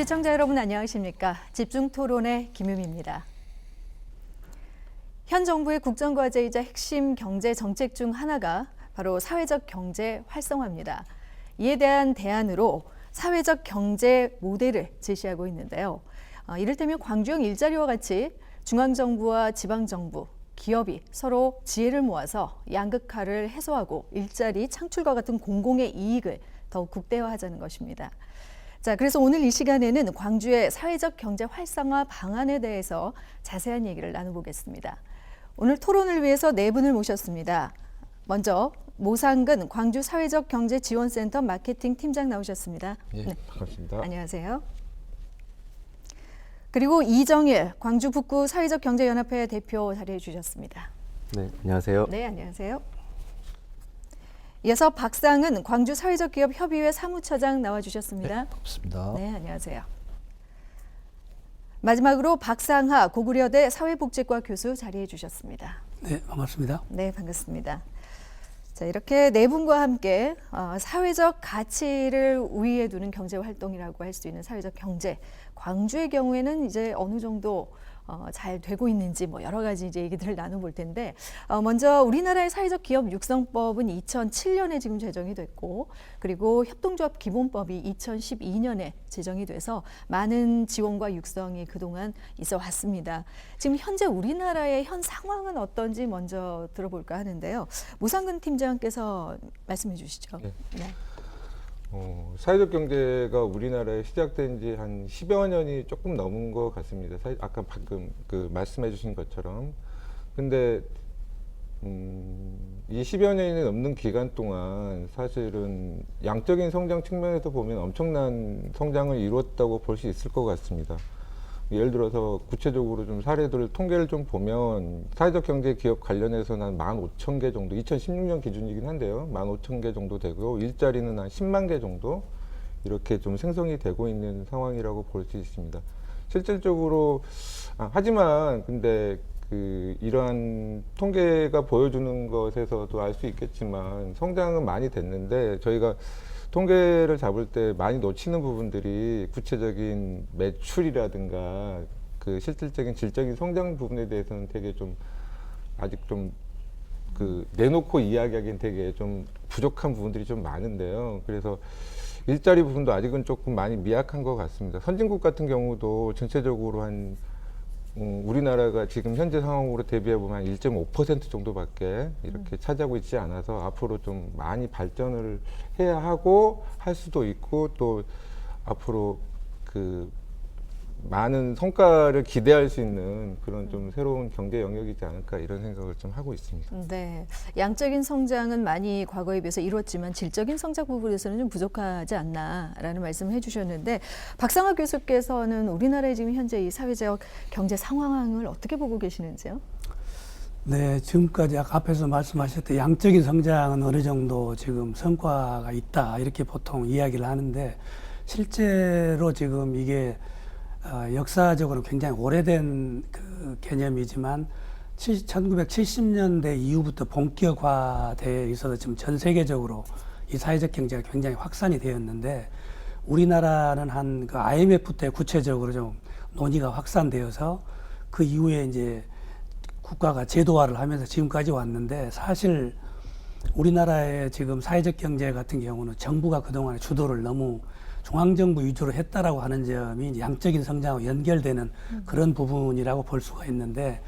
시청자 여러분 안녕하십니까? 집중토론의 김유미입니다. 현 정부의 국정과제이자 핵심 경제 정책 중 하나가 바로 사회적 경제 활성화입니다. 이에 대한 대안으로 사회적 경제 모델을 제시하고 있는데요. 이를테면 광주형 일자리와 같이 중앙정부와 지방정부, 기업이 서로 지혜를 모아서 양극화를 해소하고 일자리 창출과 같은 공공의 이익을 더욱 극대화하자는 것입니다. 자, 그래서 오늘 이 시간에는 광주의 사회적 경제 활성화 방안에 대해서 자세한 얘기를 나눠보겠습니다. 오늘 토론을 위해서 네 분을 모셨습니다. 먼저 모상근 광주 사회적 경제 지원센터 마케팅 팀장 나오셨습니다. 예, 반갑습니다. 안녕하세요. 그리고 이정일 광주 북구 사회적 경제 연합회 대표 자리해 주셨습니다. 네, 안녕하세요. 네, 안녕하세요. 이어서 박상은 광주 사회적 기업 협의회 사무처장 나와주셨습니다. 네, 반갑습니다. 네, 안녕하세요. 마지막으로 박상하 고구려대 사회복지과 교수 자리해 주셨습니다. 네, 반갑습니다. 네, 반갑습니다. 자, 이렇게 네 분과 함께 사회적 가치를 우위에 두는 경제 활동이라고 할 수 있는 사회적 경제. 광주의 경우에는 이제 어느 정도 잘 되고 있는지 여러 가지 이제 얘기들을 나눠볼 텐데 먼저 우리나라의 사회적 기업 육성법은 2007년에 지금 제정이 됐고 그리고 협동조합 기본법이 2012년에 제정이 돼서 많은 지원과 육성이 그동안 있어 왔습니다. 지금 현재 우리나라의 현 상황은 어떤지 먼저 들어볼까 하는데요. 모상근 팀장께서 말씀해 주시죠. 네. 네. 사회적 경제가 우리나라에 시작된 지 한 10여 년이 조금 넘은 것 같습니다. 아까 방금 말씀해 주신 것처럼. 근데, 이 10여 년이 넘는 기간 동안 사실은 양적인 성장 측면에서 보면 엄청난 성장을 이루었다고 볼 수 있을 것 같습니다. 예를 들어서 구체적으로 좀 사례들 통계를 좀 보면 사회적 경제 기업 관련해서는 한 15,000개 정도, 2016년 기준이긴 한데요. 15,000개 정도 되고 일자리는 한 10만 개 정도 이렇게 좀 생성이 되고 있는 상황이라고 볼 수 있습니다. 실질적으로 하지만 근데 이러한 통계가 보여주는 것에서도 알 수 있겠지만 성장은 많이 됐는데 저희가 통계를 잡을 때 많이 놓치는 부분들이 구체적인 매출이라든가 실질적인 질적인 성장 부분에 대해서는 되게 좀 아직 좀 내놓고 이야기하기엔 되게 좀 부족한 부분들이 좀 많은데요. 그래서 일자리 부분도 아직은 조금 많이 미약한 것 같습니다. 선진국 같은 경우도 전체적으로 우리나라가 지금 현재 상황으로 대비해 보면 한 1.5% 정도밖에 이렇게 차지하고 있지 않아서 앞으로 좀 많이 발전을 해야 하고 할 수도 있고 또 앞으로 많은 성과를 기대할 수 있는 그런 좀 새로운 경제 영역이지 않을까 이런 생각을 좀 하고 있습니다. 네, 양적인 성장은 많이 과거에 비해서 이루었지만 질적인 성장 부분에서는 좀 부족하지 않나라는 말씀을 해주셨는데 박상하 교수께서는 우리나라의 지금 현재 이 사회적 경제 상황을 어떻게 보고 계시는지요? 네, 지금까지 앞에서 말씀하셨던 양적인 성장은 어느 정도 지금 성과가 있다 이렇게 보통 이야기를 하는데 실제로 지금 이게 역사적으로 굉장히 오래된 개념이지만 1970년대 이후부터 본격화되어 있어서 지금 전 세계적으로 이 사회적 경제가 굉장히 확산이 되었는데 우리나라는 IMF 때 구체적으로 좀 논의가 확산되어서 그 이후에 이제 국가가 제도화를 하면서 지금까지 왔는데 사실 우리나라의 지금 사회적 경제 같은 경우는 정부가 그동안에 주도를 너무 중앙정부 위주로 했다라고 하는 점이 양적인 성장과 연결되는 그런 부분이라고 볼 수가 있는데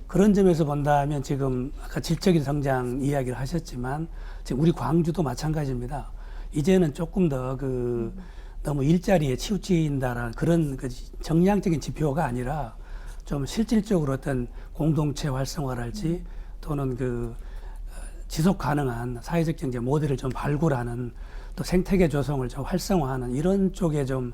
그런 점에서 본다면 지금 아까 질적인 성장 이야기를 하셨지만 지금 우리 광주도 마찬가지입니다. 이제는 조금 더 너무 일자리에 치우친다라는 그런 정량적인 지표가 아니라 좀 실질적으로 어떤 공동체 활성화랄지 또는 지속 가능한 사회적 경제 모델을 좀 발굴하는 또 생태계 조성을 좀 활성화하는 이런 쪽에 좀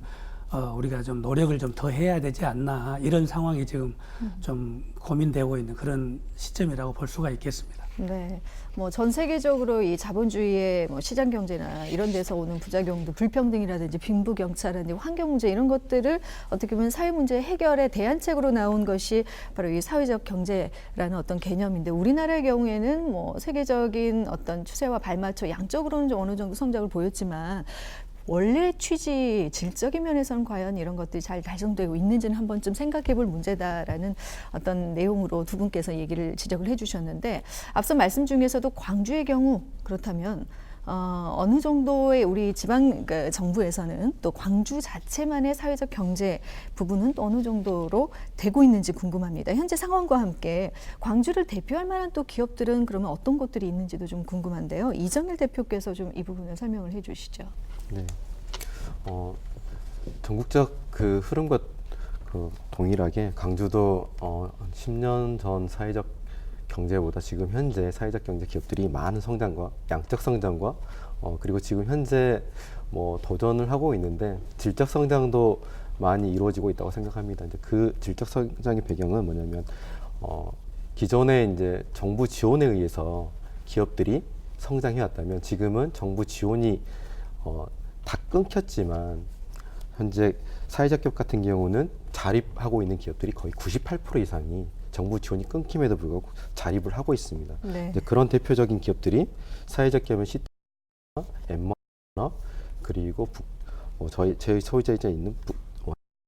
우리가 좀 노력을 좀 더 해야 되지 않나 이런 상황이 지금 좀 고민되고 있는 그런 시점이라고 볼 수가 있겠습니다. 네, 전 세계적으로 이 자본주의의 시장 경제나 이런 데서 오는 부작용도 불평등이라든지 빈부격차라든지 환경 문제 이런 것들을 어떻게 보면 사회 문제 해결의 대안책으로 나온 것이 바로 이 사회적 경제라는 어떤 개념인데 우리나라의 경우에는 세계적인 어떤 추세와 발맞춰 양적으로는 좀 어느 정도 성장을 보였지만 원래 취지, 질적인 면에서는 과연 이런 것들이 잘 달성되고 있는지는 한번 좀 생각해 볼 문제다라는 어떤 내용으로 두 분께서 얘기를 지적을 해 주셨는데, 앞서 말씀 중에서도 광주의 경우 그렇다면 어느 정도의 우리 지방 정부에서는 또 광주 자체만의 사회적 경제 부분은 또 어느 정도로 되고 있는지 궁금합니다. 현재 상황과 함께 광주를 대표할 만한 또 기업들은 그러면 어떤 것들이 있는지도 좀 궁금한데요. 이정일 대표께서 좀 이 부분을 설명을 해 주시죠. 네. 전국적 그 흐름과 그 동일하게 강주도 10년 전 사회적 경제보다 지금 현재 사회적 경제 기업들이 많은 성장과 양적 성장과 그리고 지금 현재 뭐 도전을 하고 있는데 질적 성장도 많이 이루어지고 있다고 생각합니다. 이제 그 질적 성장의 배경은 뭐냐면 기존에 이제 정부 지원에 의해서 기업들이 성장해 왔다면 지금은 정부 지원이 다 끊겼지만 현재 사회적 기업 같은 경우는 자립하고 있는 기업들이 거의 98% 이상이 정부 지원이 끊김에도 불구하고 자립을 하고 있습니다. 네. 이제 그런 대표적인 기업들이 사회적 기업은 시티나 엠마나 그리고 저희 소유자이자 있는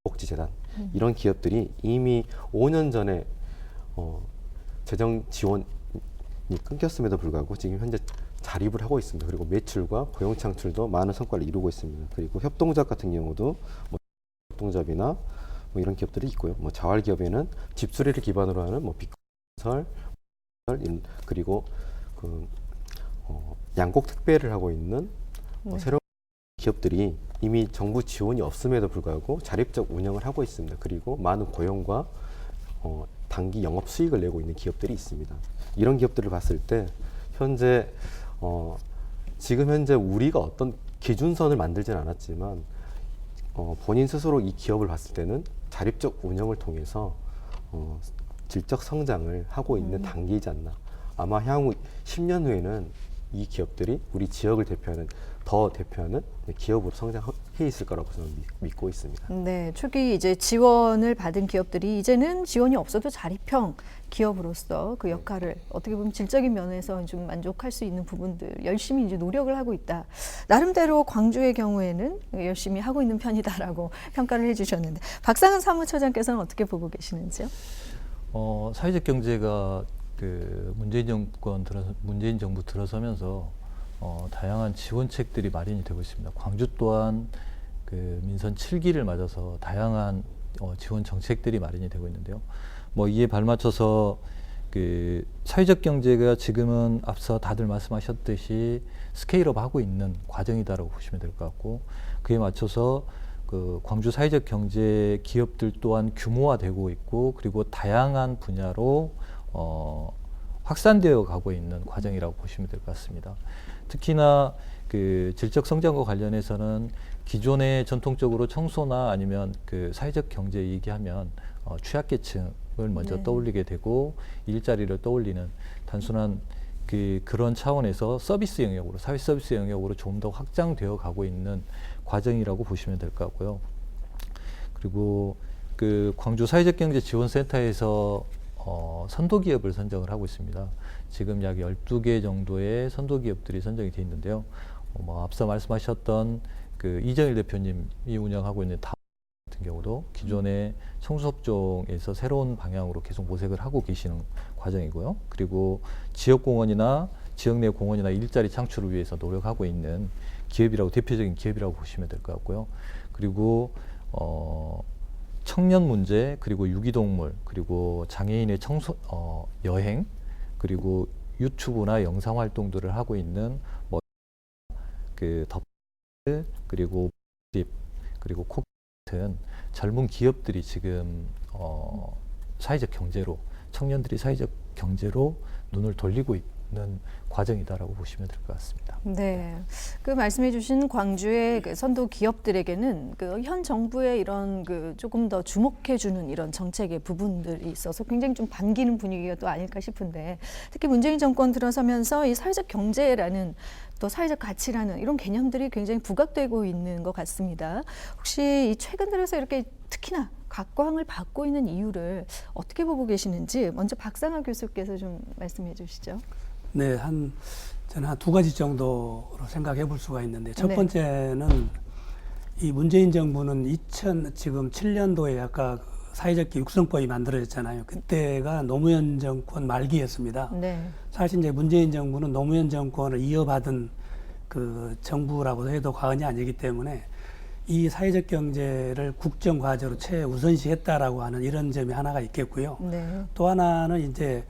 복지재단 이런 기업들이 이미 5년 전에 재정 지원이 끊겼음에도 불구하고 지금 현재 자립을 하고 있습니다. 그리고 매출과 고용 창출도 많은 성과를 이루고 있습니다. 그리고 협동조합 같은 경우도 협동조합이나 이런 기업들이 있고요. 자활 기업에는 집수리를 기반으로 하는 빅건설 그리고 양곡 택배를 하고 있는 새로운 기업들이 이미 정부 지원이 없음에도 불구하고 자립적 운영을 하고 있습니다. 그리고 많은 고용과 단기 영업 수익을 내고 있는 기업들이 있습니다. 이런 기업들을 봤을 때 현재 지금 현재 우리가 어떤 기준선을 만들지는 않았지만 본인 스스로 이 기업을 봤을 때는 자립적 운영을 통해서 질적 성장을 하고 있는 단계이지 않나. 아마 향후 10년 후에는 이 기업들이 우리 지역을 대표하는 기업으로 성장해 있을 거라고 저는 믿고 있습니다. 네, 초기 이제 지원을 받은 기업들이 이제는 지원이 없어도 자립형 기업으로서 그 역할을 어떻게 보면 질적인 면에서 좀 만족할 수 있는 부분들 열심히 이제 노력을 하고 있다. 나름대로 광주의 경우에는 열심히 하고 있는 편이다라고 평가를 해주셨는데, 박상은 사무처장께서는 어떻게 보고 계시는지요? 사회적 경제가 그 문재인 정부 들어서면서 다양한 지원책들이 마련이 되고 있습니다. 광주 또한 그 민선 7기를 맞아서 다양한 지원 정책들이 마련이 되고 있는데요. 이에 발맞춰서 그 사회적 경제가 지금은 앞서 다들 말씀하셨듯이 스케일업 하고 있는 과정이다라고 보시면 될 것 같고, 그에 맞춰서 그 광주 사회적 경제 기업들 또한 규모화되고 있고, 그리고 다양한 분야로 확산되어 가고 있는 과정이라고 보시면 될 것 같습니다. 특히나 그 질적 성장과 관련해서는 기존에 전통적으로 청소나 아니면 그 사회적 경제 얘기하면 취약계층을 먼저 네. 떠올리게 되고 일자리를 떠올리는 단순한 그런 차원에서 서비스 영역으로, 사회 서비스 영역으로 좀 더 확장되어 가고 있는 과정이라고 보시면 될 것 같고요. 그리고 그 광주 사회적경제지원센터에서 선도기업을 선정을 하고 있습니다. 지금 약 12개 정도의 선도기업들이 선정이 되어 있는데요. 앞서 말씀하셨던 그 이정일 대표님이 운영하고 있는 다 같은 경우도 기존의 청소업종에서 새로운 방향으로 계속 모색을 하고 계시는 과정이고요. 그리고 지역공원이나 지역 내 공원이나 일자리 창출을 위해서 노력하고 있는 기업이라고, 대표적인 기업이라고 보시면 될 것 같고요. 그리고 청년 문제, 그리고 유기동물, 그리고 장애인의 여행, 그리고 유튜브나 영상 활동들을 하고 있는 그리고 그리고 코 같은 젊은 기업들이 지금 사회적 경제로, 청년들이 사회적 경제로 눈을 돌리고 있는 과정이다라고 보시면 될 것 같습니다. 네, 그 말씀해주신 광주의 그 선도 기업들에게는 그 현 정부의 이런 그 조금 더 주목해주는 이런 정책의 부분들이 있어서 굉장히 좀 반기는 분위기가 또 아닐까 싶은데, 특히 문재인 정권 들어서면서 이 사회적 경제라는 또 사회적 가치라는 이런 개념들이 굉장히 부각되고 있는 것 같습니다. 혹시 이 최근 들어서 이렇게 특히나 각광을 받고 있는 이유를 어떻게 보고 계시는지 먼저 박상하 교수께서 좀 말씀해 주시죠. 네, 저는 한 두 가지 정도로 생각해 볼 수가 있는데, 첫 네. 번째는 이 문재인 정부는 지금 7년도에 아까 그 사회적 육성법이 만들어졌잖아요. 그때가 노무현 정권 말기였습니다. 네. 사실 이제 문재인 정부는 노무현 정권을 이어받은 그 정부라고 해도 과언이 아니기 때문에 이 사회적 경제를 국정 과제로 최우선시했다라고 하는 이런 점이 하나가 있겠고요. 네. 또 하나는 이제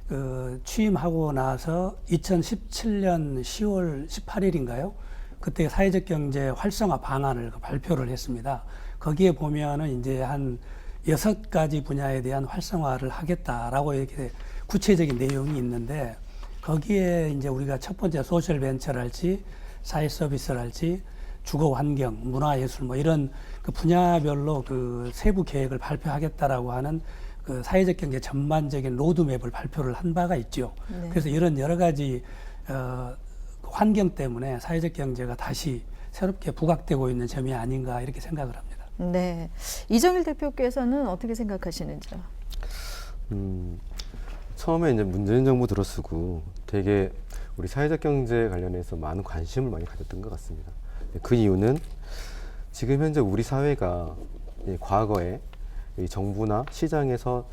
그 취임하고 나서 2017년 10월 18일인가요? 그때 사회적 경제 활성화 방안을 발표를 했습니다. 거기에 보면은 이제 한 6가지 분야에 대한 활성화를 하겠다라고 이렇게 구체적인 내용이 있는데 거기에 이제 우리가 첫 번째 소셜 벤처랄지 사회 서비스랄지 주거 환경, 문화예술 뭐 이런 그 분야별로 그 세부 계획을 발표하겠다라고 하는 그 사회적 경제 전반적인 로드맵을 발표를 한 바가 있죠. 네. 그래서 이런 여러 가지 환경 때문에 사회적 경제가 다시 새롭게 부각되고 있는 점이 아닌가 이렇게 생각을 합니다. 네. 이정일 대표께서는 어떻게 생각하시는지요? 처음에 이제 문재인 정부 들어서고 되게 우리 사회적 경제 관련해서 많은 관심을 많이 가졌던 것 같습니다. 그 이유는 지금 현재 우리 사회가 과거에 이 정부나 시장에서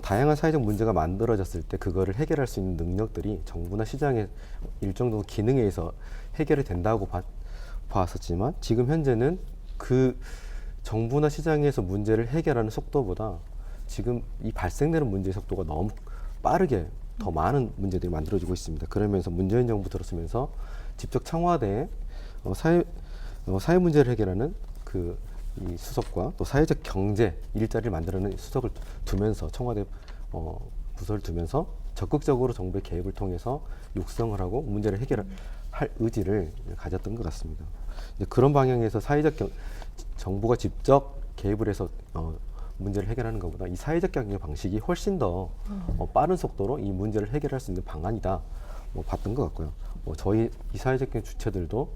다양한 사회적 문제가 만들어졌을 때 그거를 해결할 수 있는 능력들이 정부나 시장의 일정 정도 기능에 의해서 해결이 된다고 봤었지만 지금 현재는 그 정부나 시장에서 문제를 해결하는 속도보다 지금 이 발생되는 문제의 속도가 너무 빠르게 더 많은 문제들이 만들어지고 있습니다. 그러면서 문재인 정부 들어서면서 직접 청와대에 사회 문제를 해결하는 이 수석과 또 사회적 경제 일자리를 만들어내는 수석을 두면서 청와대 부서를 두면서 적극적으로 정부의 개입을 통해서 육성을 하고 문제를 해결할 의지를 가졌던 것 같습니다. 이제 그런 방향에서 정부가 직접 개입을 해서 문제를 해결하는 것보다 이 사회적 경제 방식이 훨씬 더 빠른 속도로 이 문제를 해결할 수 있는 방안이다 봤던 것 같고요. 저희 이 사회적 경제 주체들도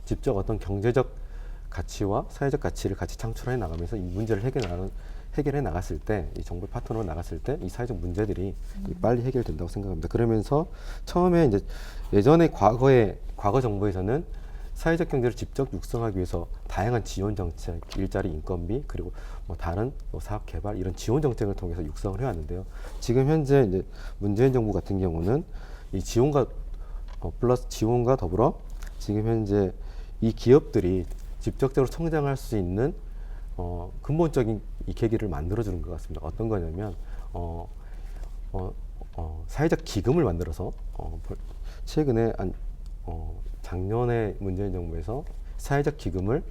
직접 어떤 경제적 가치와 사회적 가치를 같이 창출해 나가면서 이 문제를 해결해 나갔을 때, 이 정부 파트너로 나갔을 때 이 사회적 문제들이 빨리 해결된다고 생각합니다. 그러면서 처음에 이제 예전에 과거 정부에서는 사회적 경제를 직접 육성하기 위해서 다양한 지원 정책, 일자리 인건비, 그리고 다른 사업 개발 이런 지원 정책을 통해서 육성을 해왔는데요. 지금 현재 이제 문재인 정부 같은 경우는 이 지원과 플러스 지원과 더불어 지금 현재 이 기업들이 직접적으로 성장할 수 있는 근본적인 이 계기를 만들어주는 것 같습니다. 어떤 거냐면 사회적 기금을 만들어서 최근에 작년에 문재인 정부에서 사회적 기금을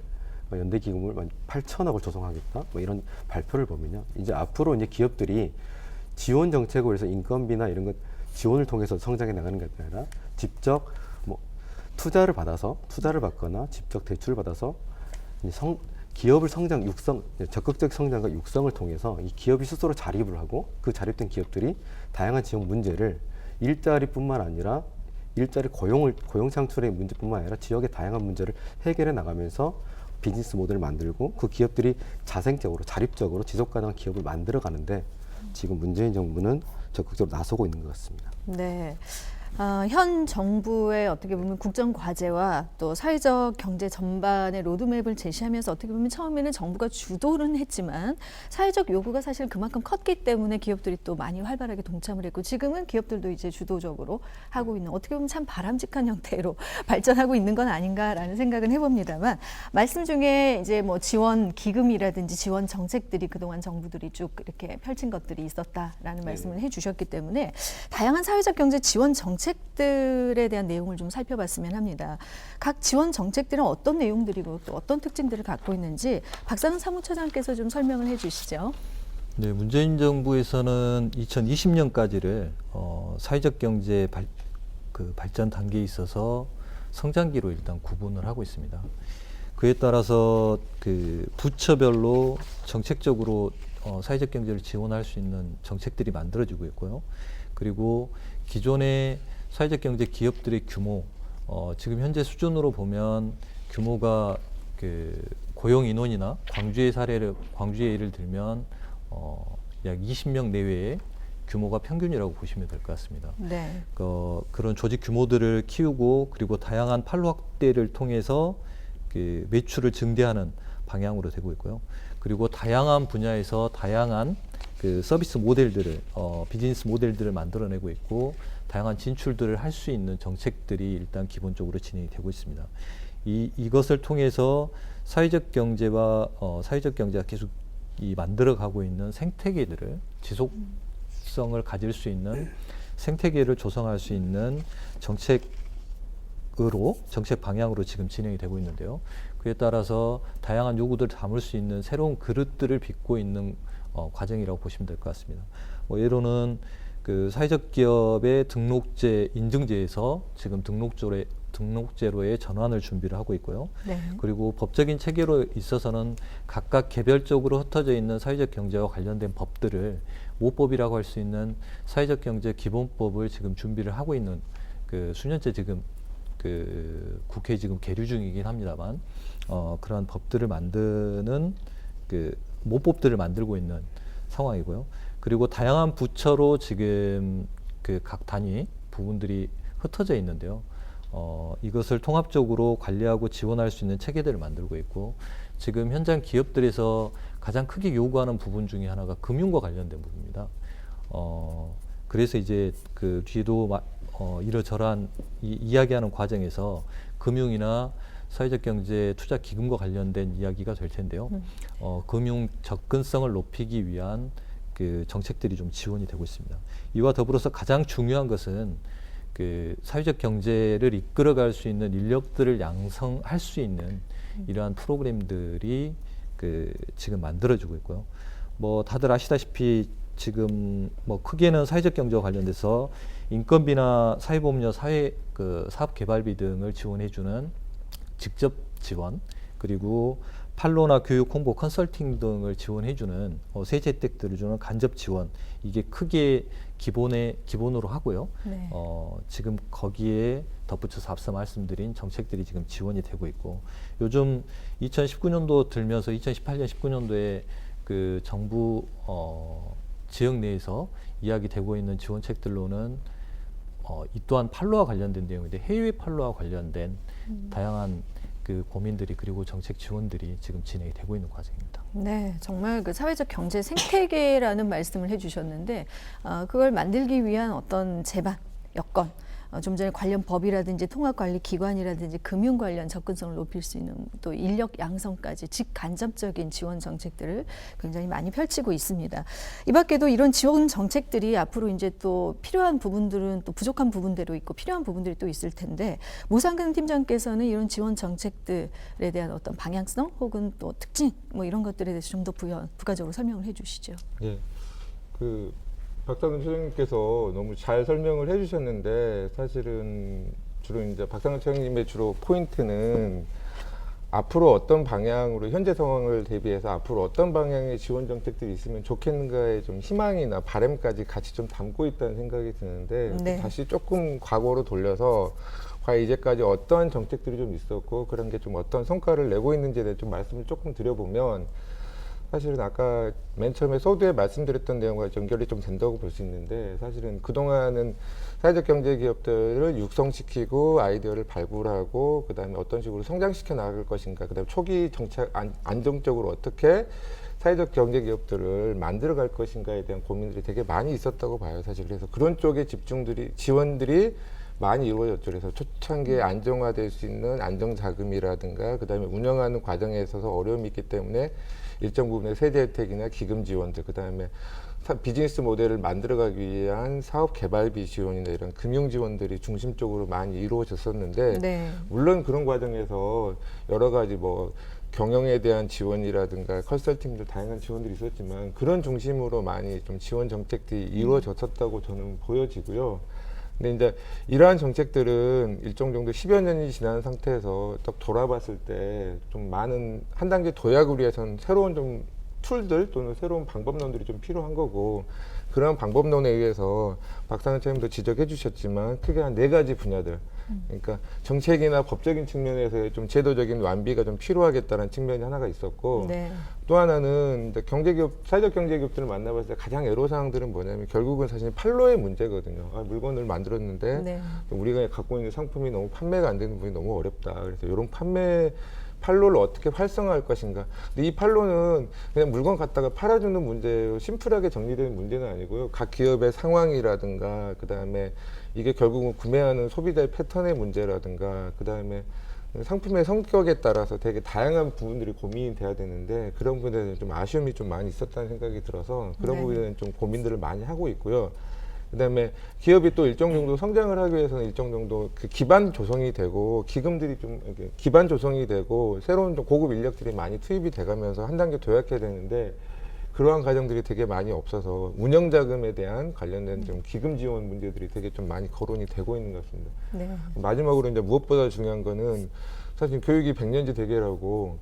연대 기금을 8천억을 조성하겠다 이런 발표를 보면요. 이제 앞으로 이제 기업들이 지원 정책으로 해서 인건비나 이런 것 지원을 통해서 성장해 나가는 게 아니라 직접 투자를 받거나 직접 대출을 받아서 기업을 적극적 성장과 육성을 통해서 이 기업이 스스로 자립을 하고 그 자립된 기업들이 다양한 지원 문제를 일자리뿐만 아니라 고용 창출의 문제뿐만 아니라 지역의 다양한 문제를 해결해 나가면서 비즈니스 모델을 만들고 그 기업들이 자생적으로 자립적으로 지속 가능한 기업을 만들어 가는데 지금 문재인 정부는 적극적으로 나서고 있는 것 같습니다. 네. 현 정부의 어떻게 보면 국정 과제와 또 사회적 경제 전반의 로드맵을 제시하면서 어떻게 보면 처음에는 정부가 주도는 했지만 사회적 요구가 사실 그만큼 컸기 때문에 기업들이 또 많이 활발하게 동참을 했고 지금은 기업들도 이제 주도적으로 하고 있는 어떻게 보면 참 바람직한 형태로 발전하고 있는 건 아닌가라는 생각은 해봅니다만 말씀 중에 이제 지원 기금이라든지 지원 정책들이 그동안 정부들이 쭉 이렇게 펼친 것들이 있었다라는 말씀을 해주셨기 때문에 다양한 사회적 경제 지원 정책들에 대한 내용을 좀 살펴봤으면 합니다. 각 지원 정책들은 어떤 내용들이고 또 어떤 특징들을 갖고 있는지 박상은 사무처장께서 좀 설명을 해주시죠. 네, 문재인 정부에서는 2020년까지를 사회적 경제 발전 단계에 있어서 성장기로 일단 구분을 하고 있습니다. 그에 따라서 부처별로 정책적으로 사회적 경제를 지원할 수 있는 정책들이 만들어지고 있고요. 그리고 기존의 사회적 경제 기업들의 규모, 지금 현재 수준으로 보면 규모가 고용 인원이나 광주의 예를 들면 약 20명 내외의 규모가 평균이라고 보시면 될 것 같습니다. 네. 그런 조직 규모들을 키우고 그리고 다양한 판로 확대를 통해서 그 매출을 증대하는 방향으로 되고 있고요. 그리고 다양한 분야에서 다양한 그 서비스 모델들을 비즈니스 모델들을 만들어내고 있고 다양한 진출들을 할 수 있는 정책들이 일단 기본적으로 진행이 되고 있습니다. 이것을 통해서 사회적 경제와 사회적 경제가 계속 만들어가고 있는 생태계들을 지속성을 가질 수 있는 생태계를 조성할 수 있는 정책 방향으로 지금 진행이 되고 있는데요. 그에 따라서 다양한 요구들을 담을 수 있는 새로운 그릇들을 빚고 있는 과정이라고 보시면 될 것 같습니다. 뭐 예로는 그 사회적 기업의 등록제 인증제에서 지금 등록제로의 전환을 준비를 하고 있고요. 네. 그리고 법적인 체계로 있어서는 각각 개별적으로 흩어져 있는 사회적 경제와 관련된 법들을 모법이라고 할 수 있는 사회적 경제 기본법을 지금 준비를 하고 있는 그 수년째 지금 그 국회에 지금 계류 중이긴 합니다만 그러한 법들을 만드는 그 모법들을 만들고 있는 상황이고요. 그리고 다양한 부처로 지금 그 각 단위 부분들이 흩어져 있는데요. 이것을 통합적으로 관리하고 지원할 수 있는 체계들을 만들고 있고 지금 현장 기업들에서 가장 크게 요구하는 부분 중에 하나가 금융과 관련된 부분입니다. 그래서 이제 그 뒤에도 이러저러한 이야기하는 과정에서 금융이나 사회적 경제 투자 기금과 관련된 이야기가 될 텐데요. 금융 접근성을 높이기 위한 그 정책들이 좀 지원이 되고 있습니다. 이와 더불어서 가장 중요한 것은 그 사회적 경제를 이끌어갈 수 있는 인력들을 양성할 수 있는 이러한 프로그램들이 그 지금 만들어지고 있고요. 뭐 다들 아시다시피 지금 뭐 크게는 사회적 경제와 관련돼서 인건비나 사회보험료, 사업개발비 등을 지원해주는 직접 지원, 그리고 판로나 교육, 홍보, 컨설팅 등을 지원해주는 세제 혜택들을 주는 간접 지원, 이게 크게 기본으로 하고요. 네. 지금 거기에 덧붙여서 앞서 말씀드린 정책들이 지금 지원이 되고 있고 요즘 2019년도 들면서 2018년, 19년도에 그 정부 지역 내에서 이야기되고 있는 지원책들로는 이 또한 판로와 관련된 내용인데 해외 판로와 관련된 다양한 그 고민들이 그리고 정책 지원들이 지금 진행이 되고 있는 과정입니다. 네, 정말 그 사회적 경제 생태계라는 말씀을 해주셨는데 그걸 만들기 위한 어떤 제반, 여건, 좀 전에 관련 법이라든지 통합관리기관이라든지 금융 관련 접근성을 높일 수 있는 또 인력 양성까지 직간접적인 지원 정책들을 굉장히 많이 펼치고 있습니다. 이 밖에도 이런 지원 정책들이 앞으로 이제 또 필요한 부분들은 또 부족한 부분대로 있고 필요한 부분들이 또 있을 텐데 모상근 팀장께서는 이런 지원 정책들에 대한 어떤 방향성 혹은 또 특징 뭐 이런 것들에 대해서 좀 더 부가적으로 설명을 해주시죠. 예, 그 박상근 소장님께서 너무 잘 설명을 해주셨는데 사실은 주로 이제 박상근 소장님의 주로 포인트는 앞으로 어떤 방향으로 현재 상황을 대비해서 앞으로 어떤 방향의 지원 정책들이 있으면 좋겠는가의 좀 희망이나 바람까지 같이 좀 담고 있다는 생각이 드는데 네. 다시 조금 과거로 돌려서 과연 이제까지 어떤 정책들이 좀 있었고 그런 게 좀 어떤 성과를 내고 있는지에 대해 좀 말씀을 조금 드려보면 사실은 아까 맨 처음에 서두에 말씀드렸던 내용과 연결이 좀 된다고 볼 수 있는데 사실은 그동안은 사회적 경제 기업들을 육성시키고 아이디어를 발굴하고 그다음에 어떤 식으로 성장시켜 나갈 것인가 그다음에 초기 정책 안정적으로 어떻게 사회적 경제 기업들을 만들어 갈 것인가에 대한 고민들이 되게 많이 있었다고 봐요. 사실 그래서 그런 쪽에 지원들이 많이 이루어졌죠. 그래서 초창기에 안정화될 수 있는 안정자금이라든가 그다음에 운영하는 과정에 있어서 어려움이 있기 때문에 일정 부분의 세제 혜택이나 기금 지원들, 그다음에 비즈니스 모델을 만들어가기 위한 사업 개발비 지원이나 이런 금융 지원들이 중심적으로 많이 이루어졌었는데 네. 물론 그런 과정에서 여러 가지 뭐 경영에 대한 지원이라든가 컨설팅들 다양한 지원들이 있었지만 그런 중심으로 많이 좀 지원 정책들이 이루어졌었다고 저는 보여지고요. 근데 이제 이러한 정책들은 일정 정도 10여 년이 지난 상태에서 딱 돌아봤을 때 좀 많은 한 단계 도약을 위해서는 새로운 좀 툴들 또는 새로운 방법론들이 좀 필요한 거고 그런 방법론에 의해서 박상현 차장님도 지적해 주셨지만 크게 한 4가지 분야들 그러니까 정책이나 법적인 측면에서의 좀 제도적인 완비가 좀 필요하겠다는 측면이 하나가 있었고 네. 또 하나는 이제 사회적 경제기업들을 만나봤을 때 가장 애로사항들은 뭐냐면 결국은 사실 판로의 문제거든요. 물건을 만들었는데 네. 우리가 갖고 있는 상품이 너무 판매가 안 되는 부분이 너무 어렵다. 그래서 이런 판매 판로를 어떻게 활성화할 것인가. 근데 이 판로는 그냥 물건 갖다가 팔아주는 문제예요. 심플하게 정리되는 문제는 아니고요. 각 기업의 상황이라든가 그다음에 이게 결국은 구매하는 소비자의 패턴의 문제라든가 그다음에 상품의 성격에 따라서 되게 다양한 부분들이 고민이 돼야 되는데 그런 부분에는 좀 아쉬움이 좀 많이 있었다는 생각이 들어서 그런 네. 부분에는 좀 고민들을 많이 하고 있고요. 그다음에 기업이 또 일정 정도 성장을 하기 위해서는 일정 정도 그 기반 조성이 되고 기금들이 좀 이렇게 기반 조성이 되고 새로운 좀 고급 인력들이 많이 투입이 돼가면서 한 단계 도약해야 되는데 그러한 과정들이 되게 많이 없어서 운영 자금에 대한 관련된 좀 기금 지원 문제들이 되게 좀 많이 거론이 되고 있는 것 같습니다. 네. 마지막으로 이제 무엇보다 중요한 거는 사실 교육이 100년지 대계라고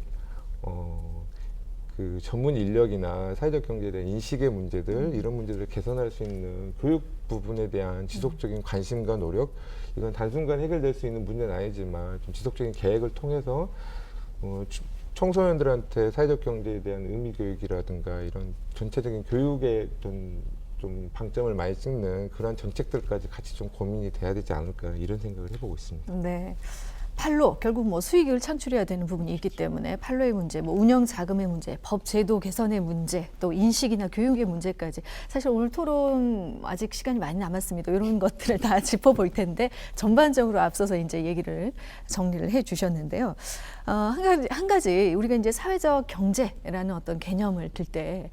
그 전문 인력이나 사회적 경제에 대한 인식의 문제들 이런 문제들을 개선할 수 있는 교육 부분에 대한 지속적인 관심과 노력 이건 단순간 해결될 수 있는 문제는 아니지만 좀 지속적인 계획을 통해서 청소년들한테 사회적 경제에 대한 의미 교육이라든가 이런 전체적인 교육에 좀 방점을 많이 찍는 그런 정책들까지 같이 좀 고민이 돼야 되지 않을까 이런 생각을 해보고 있습니다. 네. 판로 결국 뭐 수익을 창출해야 되는 부분이 있기 때문에 판로의 문제, 뭐 운영 자금의 문제, 법 제도 개선의 문제, 또 인식이나 교육의 문제까지 사실 오늘 토론 아직 시간이 많이 남았습니다. 이런 것들을 다 짚어볼 텐데 전반적으로 앞서서 이제 얘기를 정리를 해주셨는데요. 한 가지 우리가 이제 사회적 경제라는 어떤 개념을 들 때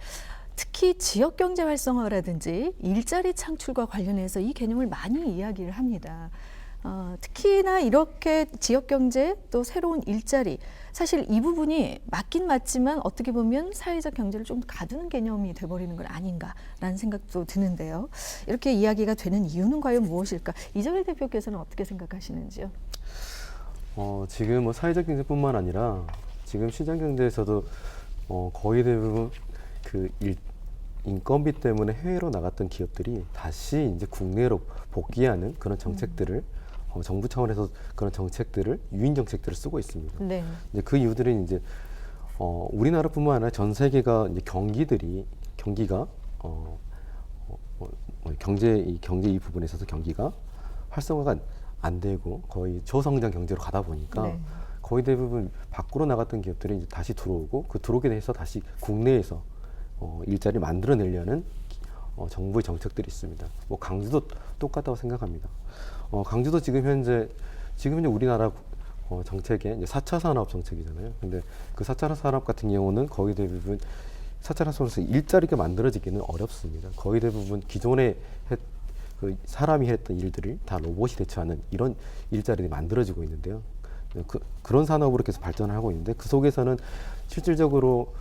특히 지역 경제 활성화라든지 일자리 창출과 관련해서 이 개념을 많이 이야기를 합니다. 특히나 이렇게 지역경제 또 새로운 일자리 사실 이 부분이 맞긴 맞지만 어떻게 보면 사회적 경제를 좀 가두는 개념이 돼버리는 건 아닌가라는 생각도 드는데요. 이렇게 이야기가 되는 이유는 과연 무엇일까? 이정일 대표께서는 어떻게 생각하시는지요? 지금 뭐 사회적 경제뿐만 아니라 지금 시장 경제에서도 거의 대부분 그 인건비 때문에 해외로 나갔던 기업들이 다시 이제 국내로 복귀하는 그런 정책들을 정부 차원에서 그런 정책들을 유인 정책들을 쓰고 있습니다. 네. 이제 그 이유들은 이제 우리나라뿐만 아니라 전 세계가 이제 경기가 경제 이 부분에 있어서 경기가 활성화가 안 되고 거의 저성장 경제로 가다 보니까 네. 거의 대부분 밖으로 나갔던 기업들이 이제 다시 들어오고 그 들어오게 돼서 다시 국내에서 일자리를 만들어내려는 정부의 정책들이 있습니다. 뭐 강주도 똑같다고 생각합니다. 강주도 지금 현재 우리나라 정책의 이제 4차 산업 정책이잖아요. 근데 그 4차 산업 같은 경우는 거의 대부분 4차 산업에서 일자리가 만들어지기는 어렵습니다. 거의 대부분 기존에 그 사람이 했던 일들을 다 로봇이 대체하는 이런 일자리들이 만들어지고 있는데요. 그런 산업으로 계속 발전을 하고 있는데 그 속에서는 실질적으로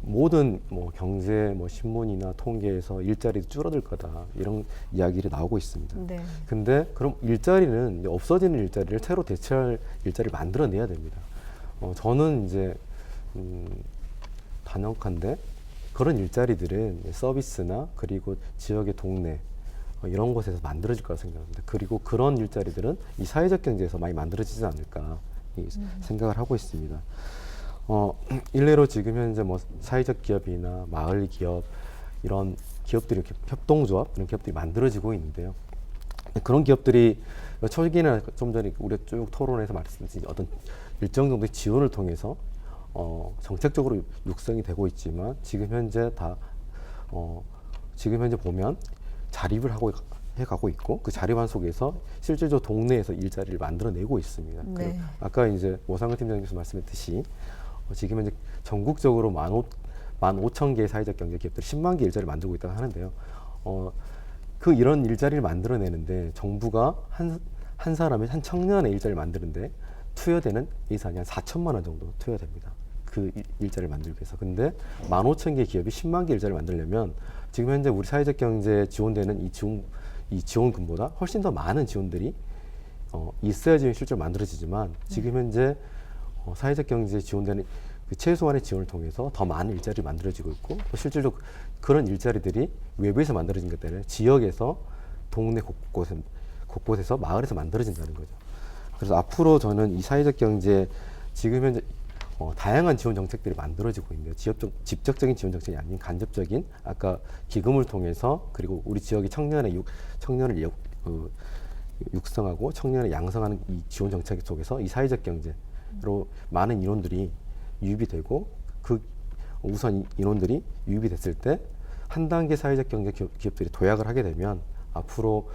모든 뭐 경제 신문이나 통계에서 일자리도 줄어들 거다 이런 이야기가 나오고 있습니다. 네. 근데 그럼 일자리는 이제 없어지는 일자리를 새로 대체할 일자리를 만들어내야 됩니다. 저는 이제 단언컨대 그런 일자리들은 서비스나 그리고 지역의 동네 이런 곳에서 만들어질 거라 생각합니다. 그리고 그런 일자리들은 이 사회적 경제에서 많이 만들어지지 않을까 생각을 하고 있습니다. 일례로 지금 현재 뭐 사회적 기업이나 마을 기업 이런 기업들이 이렇게 협동조합 이런 기업들이 만들어지고 있는데요. 그런 기업들이 초기에는 좀 전에 우리가 쭉 토론에서 말씀드린 어떤 일정 정도의 지원을 통해서 정책적으로 육성이 되고 있지만 지금 현재 보면 자립을 해가고 있고 그 자립한 속에서 실질적으로 동네에서 일자리를 만들어내고 있습니다. 네. 그리고 아까 이제 모상근 팀장님께서 말씀했듯이 지금 현재 전국적으로 15,000개의 사회적 경제 기업들이 10만 개 일자리를 만들고 있다고 하는데요. 이런 일자리를 만들어내는데 정부가 한 사람의 한 청년의 일자리를 만드는데 투여되는 예산이 한 4천만 원 정도 투여됩니다. 그 일자리를 만들기 위해서. 근데 15,000개 기업이 10만 개 일자리를 만들려면 지금 현재 우리 사회적 경제에 지원되는 이 지원금보다 훨씬 더 많은 지원들이 있어야지 실제로 만들어지지만 지금 현재 사회적 경제에 지원되는 그 최소한의 지원을 통해서 더 많은 일자리를 만들어지고 있고 또 실질적으로 그런 일자리들이 외부에서 만들어진 것 때문에 지역에서 동네 곳곳에서 마을에서 만들어진다는 거죠. 그래서 앞으로 저는 이 사회적 경제 지금 현재 다양한 지원 정책들이 만들어지고 있는데요. 직접적인 지원 정책이 아닌 간접적인 아까 기금을 통해서 그리고 우리 지역의 청년을 육성하고 청년을 양성하는 이 지원 정책 속에서 이 사회적 경제 많은 인원들이 유입이 되고 그 우선 인원들이 유입이 됐을 때 한 단계 사회적 경제 기업들이 도약을 하게 되면 앞으로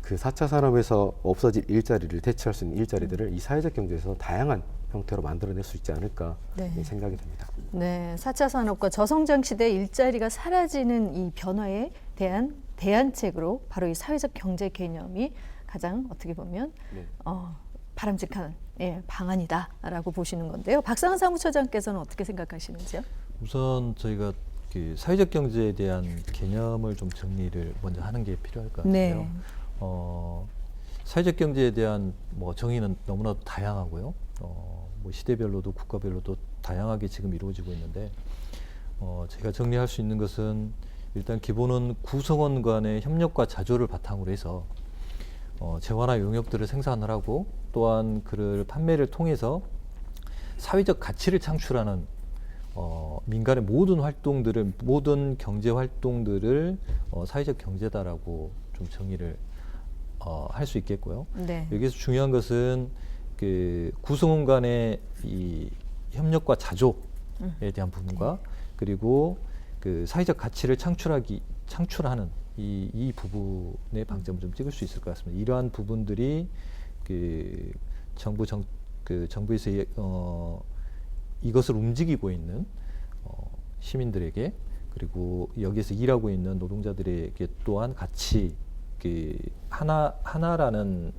그 4차 산업에서 없어질 일자리를 대체할 수 있는 일자리들을 이 사회적 경제에서 다양한 형태로 만들어낼 수 있지 않을까 네. 생각이 듭니다. 네, 4차 산업과 저성장 시대 일자리가 사라지는 이 변화에 대한 대안책으로 바로 이 사회적 경제 개념이 가장 어떻게 보면 네. 바람직한 방안이다라고 보시는 건데요. 박상한 사무처장께서는 어떻게 생각하시는지요? 우선 저희가 그 사회적 경제에 대한 개념을 좀 정리를 먼저 하는 게 필요할 것 같아요. 네. 사회적 경제에 대한 뭐 정의는 너무나도 다양하고요. 뭐 시대별로도 국가별로도 다양하게 지금 이루어지고 있는데 제가 정리할 수 있는 것은 일단 기본은 구성원 간의 협력과 자조를 바탕으로 해서 재화나 용역들을 생산을 하고 또한 그를 판매를 통해서 사회적 가치를 창출하는 민간의 모든 경제 활동들을 사회적 경제다라고 좀 정의를 할 수 있겠고요. 네. 여기서 중요한 것은 그 구성원 간의 이 협력과 자조에 대한 부분과 그리고 그 사회적 가치를 창출하는 이 부분의 방점을 좀 찍을 수 있을 것 같습니다. 이러한 부분들이 그 정부에서 이것을 움직이고 있는 시민들에게 그리고 여기서 일하고 있는 노동자들에게 또한 같이 그 하나라는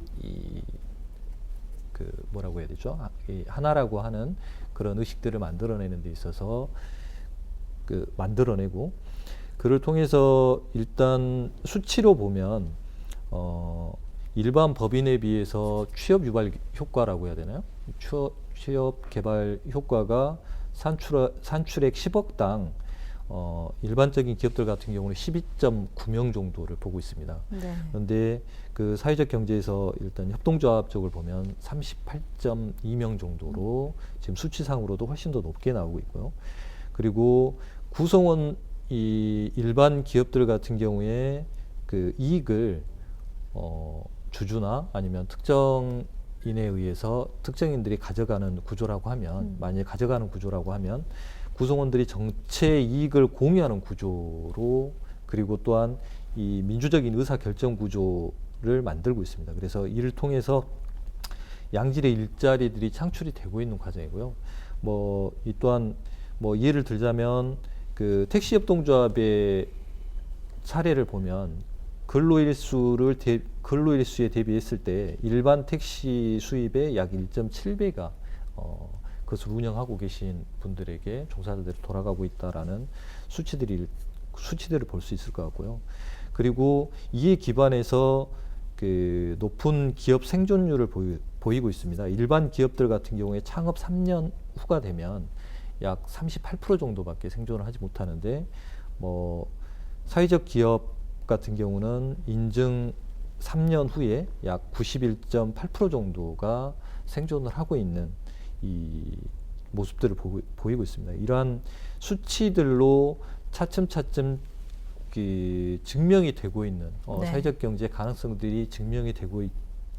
그 뭐라고 해야 되죠? 이 하나라고 하는 그런 의식들을 만들어내는 데 있어서 그 만들어내고 그를 통해서 일단 수치로 보면 일반 법인에 비해서 취업 유발 효과라고 해야 되나요? 취업 개발 효과가 산출액 10억당 일반적인 기업들 같은 경우는 12.9명 정도를 보고 있습니다. 네. 그런데 그 사회적 경제에서 일단 협동조합 쪽을 보면 38.2명 정도로 지금 수치상으로도 훨씬 더 높게 나오고 있고요. 그리고 구성원 이 일반 기업들 같은 경우에 그 이익을 주주나 아니면 특정인에 의해서 특정인들이 가져가는 구조라고 하면 만약에 가져가는 구조라고 하면 구성원들이 정체 이익을 공유하는 구조로 그리고 또한 이 민주적인 의사 결정 구조를 만들고 있습니다. 그래서 이를 통해서 양질의 일자리들이 창출이 되고 있는 과정이고요. 뭐 이 또한 뭐 예를 들자면 그 택시 협동조합의 사례를 보면 근로일수에 대비했을 때 일반 택시 수입의 약 1.7배가 그것을 운영하고 계신 분들에게 종사자들이 돌아가고 있다라는 수치들을 볼 수 있을 것 같고요. 그리고 이에 기반해서 그 높은 기업 생존율을 보이고 있습니다. 일반 기업들 같은 경우에 창업 3년 후가 되면 약 38% 정도밖에 생존을 하지 못하는데 뭐 사회적 기업 같은 경우는 인증 3년 후에 약 91.8% 정도가 생존을 하고 있는 이 모습들을 보이고 있습니다. 이러한 수치들로 차츰차츰 그 증명이 되고 있는 네. 사회적 경제 가능성들이 증명이 되고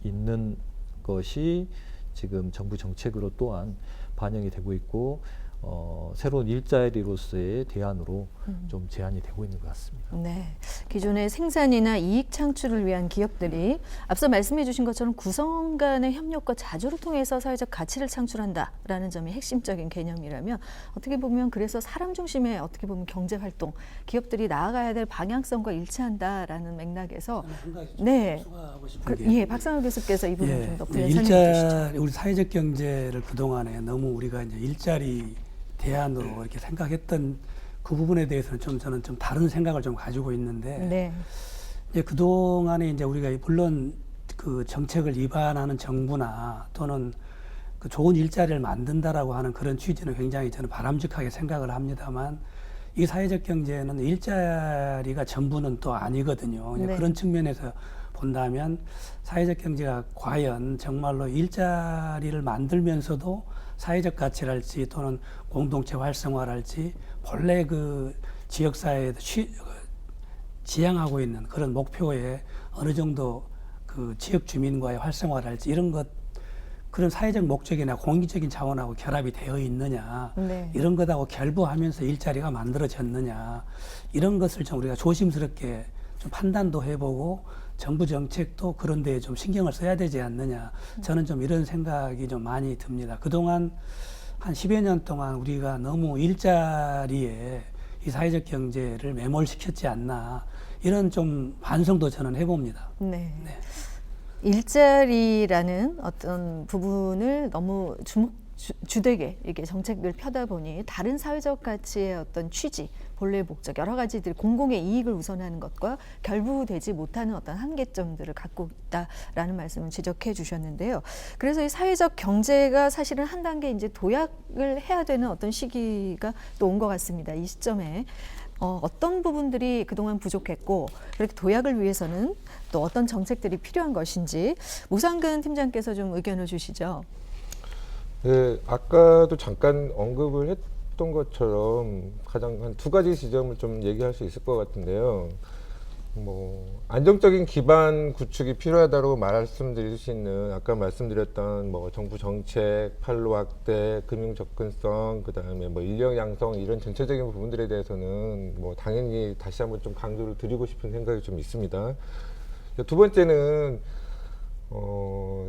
있는 것이 지금 정부 정책으로 또한 반영이 되고 있고 새로운 일자리로서의 대안으로 좀 제안이 되고 있는 것 같습니다. 네, 기존의 생산이나 이익 창출을 위한 기업들이 앞서 말씀해 주신 것처럼 구성원 간의 협력과 자조를 통해서 사회적 가치를 창출한다라는 점이 핵심적인 개념이라면 어떻게 보면 그래서 사람 중심의 어떻게 보면 경제 활동, 기업들이 나아가야 될 방향성과 일치한다라는 맥락에서 네, 추가하고 싶은 게 예, 박상우 교수께서 이 부분 좀 더 부연 설명해 주시죠. 우리 사회적 경제를 그동안에 너무 우리가 이제 일자리 대안으로 이렇게 생각했던 그 부분에 대해서는 저는 좀 다른 생각을 좀 가지고 있는데 네, 이제 그동안에 이제 우리가 물론 그 정책을 위반하는 정부나 또는 그 좋은 일자리를 만든다라고 하는 그런 취지는 굉장히 저는 바람직하게 생각을 합니다만 이 사회적 경제는 일자리가 전부는 또 아니거든요. 네. 그런 측면에서 본다면 사회적 경제가 과연 정말로 일자리를 만들면서도 사회적 가치랄지 또는 공동체 활성화랄지 본래 그 지역사회에 지향하고 있는 그런 목표에 어느 정도 그 지역 주민과의 활성화랄지 이런 것 그런 사회적 목적이나 공익적인 자원하고 결합이 되어 있느냐, 네. 이런 것하고 결부하면서 일자리가 만들어졌느냐, 이런 것을 좀 우리가 조심스럽게 좀 판단도 해보고 정부 정책도 그런 데에 좀 신경을 써야 되지 않느냐, 저는 좀 이런 생각이 좀 많이 듭니다. 그동안 한 10여 년 동안 우리가 너무 일자리에 이 사회적 경제를 매몰시켰지 않나, 이런 좀 반성도 저는 해봅니다. 네. 일자리라는 어떤 부분을 너무 주되게 이렇게 정책을 펴다 보니 다른 사회적 가치의 어떤 취지, 본래의 목적, 여러 가지들 공공의 이익을 우선하는 것과 결부되지 못하는 어떤 한계점들을 갖고 있다라는 말씀을 지적해 주셨는데요. 그래서 이 사회적 경제가 사실은 한 단계 이제 도약을 해야 되는 어떤 시기가 또 온 것 같습니다. 이 시점에 어떤 부분들이 그동안 부족했고 그렇게 도약을 위해서는 또 어떤 정책들이 필요한 것인지 무상근 팀장께서 좀 의견을 주시죠. 네, 아까도 잠깐 언급을 했던 것처럼 가장 한 두 가지 지점을 좀 얘기할 수 있을 것 같은데요. 뭐 안정적인 기반 구축이 필요하다고 말씀드릴 수 있는 아까 말씀드렸던 뭐 정부 정책, 판로 확대, 금융 접근성, 그다음에 뭐 인력 양성 이런 전체적인 부분들에 대해서는 뭐 당연히 다시 한번 좀 강조를 드리고 싶은 생각이 좀 있습니다. 두 번째는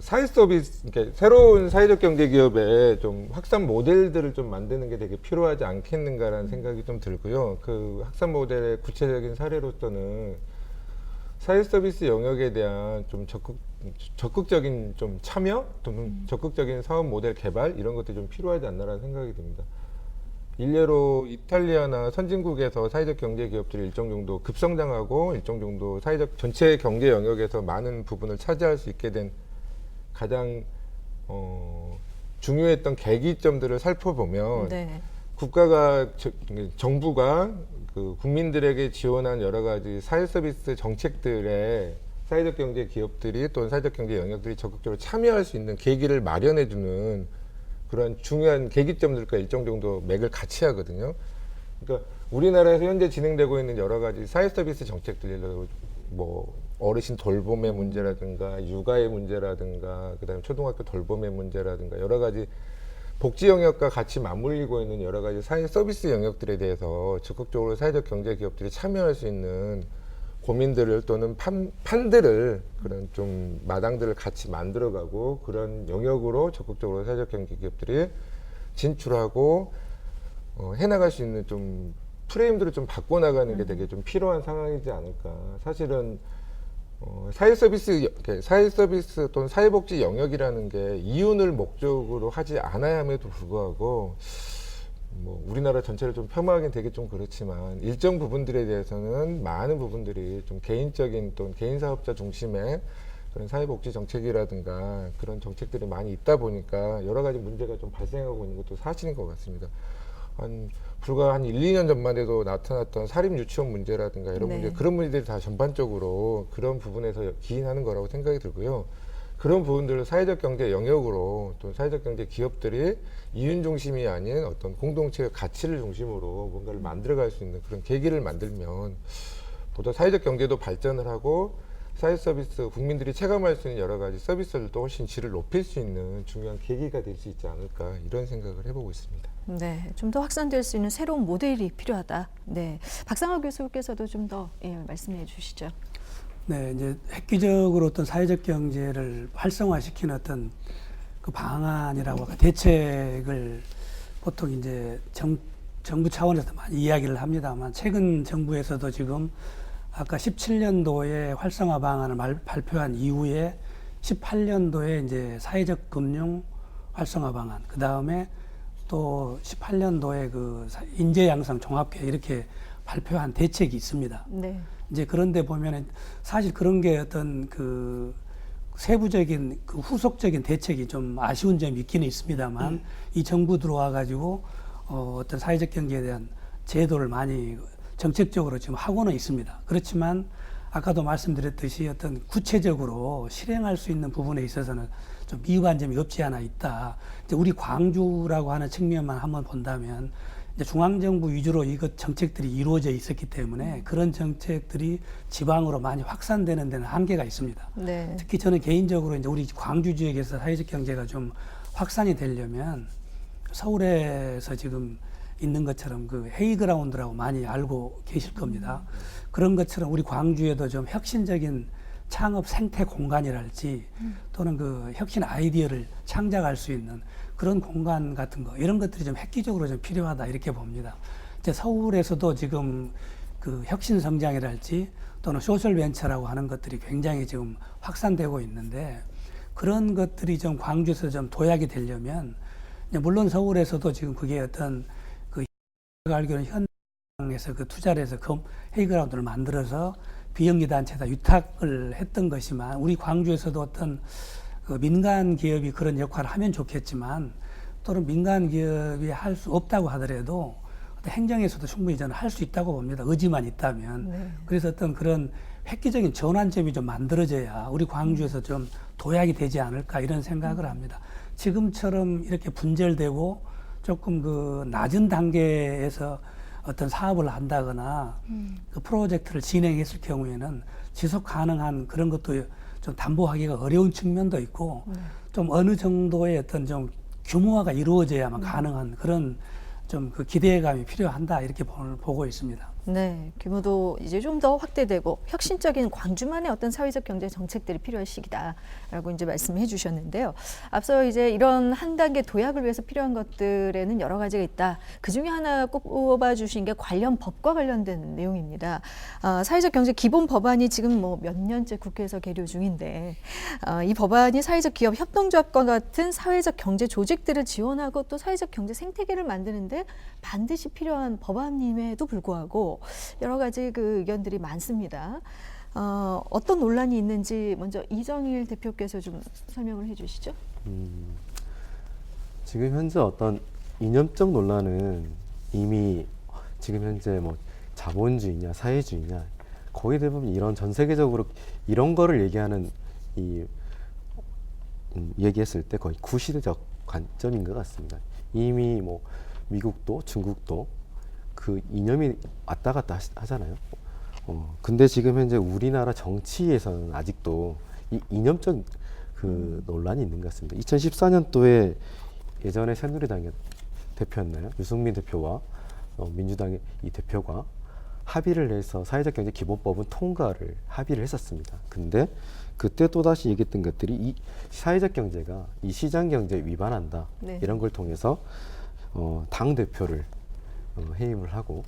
사회 서비스, 그러니까 새로운 사회적 경제 기업의 좀 확산 모델들을 좀 만드는 게 되게 필요하지 않겠는가라는 생각이 좀 들고요. 그 확산 모델의 구체적인 사례로서는 사회 서비스 영역에 대한 좀 적극적인 좀 참여 또는 적극적인 사업 모델 개발 이런 것들이 좀 필요하지 않나라는 생각이 듭니다. 일례로 이탈리아나 선진국에서 사회적 경제 기업들이 일정 정도 급성장하고 일정 정도 사회적 전체 경제 영역에서 많은 부분을 차지할 수 있게 된 가장 중요했던 계기점들을 살펴보면 네. 국가가 정부가 그 국민들에게 지원한 여러 가지 사회 서비스 정책들에 사회적 경제 기업들이 또는 사회적 경제 영역들이 적극적으로 참여할 수 있는 계기를 마련해주는 그런 중요한 계기점들과 일정 정도 맥을 같이 하거든요. 그러니까 우리나라에서 현재 진행되고 있는 여러 가지 사회 서비스 정책들, 뭐 어르신 돌봄의 문제라든가 육아의 문제라든가 그다음에 초등학교 돌봄의 문제라든가 여러 가지 복지 영역과 같이 맞물리고 있는 여러 가지 사회 서비스 영역들에 대해서 적극적으로 사회적 경제 기업들이 참여할 수 있는 고민들을 또는 판들을 그런 좀 마당들을 같이 만들어가고 그런 영역으로 적극적으로 사회적 경제 기업들이 진출하고 해나갈 수 있는 좀 프레임들을 좀 바꿔나가는 게 되게 좀 필요한 상황이지 않을까. 사실은 사회 서비스 또는 사회복지 영역이라는 게 이윤을 목적으로 하지 않아야 함에도 불구하고 뭐 우리나라 전체를 좀 폄하하기는 되게 좀 그렇지만 일정 부분들에 대해서는 많은 부분들이 좀 개인적인 또는 개인 사업자 중심의 그런 사회복지 정책이라든가 그런 정책들이 많이 있다 보니까 여러 가지 문제가 좀 발생하고 있는 것도 사실인 것 같습니다. 불과 한 1, 2년 전만 해도 나타났던 사립 유치원 문제라든가 이런 네. 문제, 그런 문제들이 다 전반적으로 그런 부분에서 기인하는 거라고 생각이 들고요. 그런 부분들을 사회적 경제 영역으로 또 사회적 경제 기업들이 이윤 중심이 아닌 어떤 공동체의 가치를 중심으로 뭔가를 만들어갈 수 있는 그런 계기를 만들면 보다 사회적 경제도 발전을 하고 사회 서비스, 국민들이 체감할 수 있는 여러 가지 서비스들도 훨씬 질을 높일 수 있는 중요한 계기가 될 수 있지 않을까 이런 생각을 해보고 있습니다. 네, 좀 더 확산될 수 있는 새로운 모델이 필요하다. 네, 박상학 교수께서도 좀 더 말씀해 주시죠. 네, 이제 획기적으로 어떤 사회적 경제를 활성화시키는 어떤 그 방안이라고 할까, 대책을 보통 이제 정부 차원에서 많이 이야기를 합니다만 최근 정부에서도 지금 아까 17년도에 활성화 방안을 발표한 이후에 18년도에 이제 사회적 금융 활성화 방안, 그 다음에 또 18년도에 그 인재 양성 종합계획 이렇게 발표한 대책이 있습니다. 네. 이제 그런데 보면은 사실 그런 게 어떤 그 세부적인 그 후속적인 대책이 좀 아쉬운 점이 있기는 있습니다만 이 정부 들어와 가지고 어떤 사회적 경제에 대한 제도를 많이 정책적으로 지금 하고는 있습니다. 그렇지만 아까도 말씀드렸듯이 어떤 구체적으로 실행할 수 있는 부분에 있어서는 좀 미흡한 점이 없지 않아 있다. 이제 우리 광주라고 하는 측면만 한번 본다면 이제 중앙정부 위주로 이것 정책들이 이루어져 있었기 때문에 그런 정책들이 지방으로 많이 확산되는 데는 한계가 있습니다. 네. 특히 저는 개인적으로 이제 우리 광주 지역에서 사회적 경제가 좀 확산이 되려면 서울에서 지금 있는 것처럼 그 헤이그라운드라고 많이 알고 계실 겁니다. 그런 것처럼 우리 광주에도 좀 혁신적인 창업 생태 공간이랄지 또는 그 혁신 아이디어를 창작할 수 있는 그런 공간 같은 거 이런 것들이 좀 획기적으로 좀 필요하다 이렇게 봅니다. 이제 서울에서도 지금 그 혁신 성장이랄지 또는 소셜 벤처라고 하는 것들이 굉장히 지금 확산되고 있는데 그런 것들이 좀 광주에서 좀 도약이 되려면 물론 서울에서도 지금 그게 어떤 그 알기로는 현장에서 그 투자를 해서 헤이그라운드를 만들어서 비영리 단체에다 위탁을 했던 것이지만 우리 광주에서도 어떤 그 민간 기업이 그런 역할을 하면 좋겠지만 또는 민간 기업이 할 수 없다고 하더라도 어떤 행정에서도 충분히 저는 할 수 있다고 봅니다. 의지만 있다면. 네. 그래서 어떤 그런 획기적인 전환점이 좀 만들어져야 우리 광주에서 좀 도약이 되지 않을까 이런 생각을 합니다. 지금처럼 이렇게 분절되고 조금 그 낮은 단계에서 어떤 사업을 한다거나 그 프로젝트를 진행했을 경우에는 지속 가능한 그런 것도 좀 담보하기가 어려운 측면도 있고 좀 어느 정도의 어떤 좀 규모화가 이루어져야만 가능한 그런 좀 그 기대감이 필요한다 이렇게 보고 있습니다. 네, 규모도 이제 좀 더 확대되고 혁신적인 광주만의 어떤 사회적 경제 정책들이 필요한 시기다라고 이제 말씀해 주셨는데요. 앞서 이제 이런 한 단계 도약을 위해서 필요한 것들에는 여러 가지가 있다. 그 중에 하나 꼭 뽑아 주신 게 관련 법과 관련된 내용입니다. 사회적 경제 기본 법안이 지금 뭐 몇 년째 국회에서 계류 중인데 이 법안이 사회적 기업 협동조합과 같은 사회적 경제 조직들을 지원하고 또 사회적 경제 생태계를 만드는데 반드시 필요한 법안임에도 불구하고 여러 가지 그 의견들이 많습니다. 어떤 논란이 있는지 먼저 이정일 대표께서 좀 설명을 해주시죠. 지금 현재 어떤 이념적 논란은 이미 지금 현재 뭐 자본주의냐 사회주의냐 거의 대부분 이런 전 세계적으로 이런 거를 얘기하는 얘기했을 때 거의 구시대적 관점인 것 같습니다. 이미 뭐 미국도 중국도 그 이념이 왔다 갔다 하잖아요. 근데 지금 현재 우리나라 정치에서는 아직도 이 이념적 그 논란이 있는 것 같습니다. 2014년도에 예전에 새누리당의 대표였나요? 유승민 대표와 민주당의 이 대표가 합의를 해서 사회적 경제 기본법은 통과를 합의를 했었습니다. 근데 그때 또다시 얘기했던 것들이 이 사회적 경제가 이 시장 경제에 위반한다. 네. 이런 걸 통해서 당 대표를 해임을 하고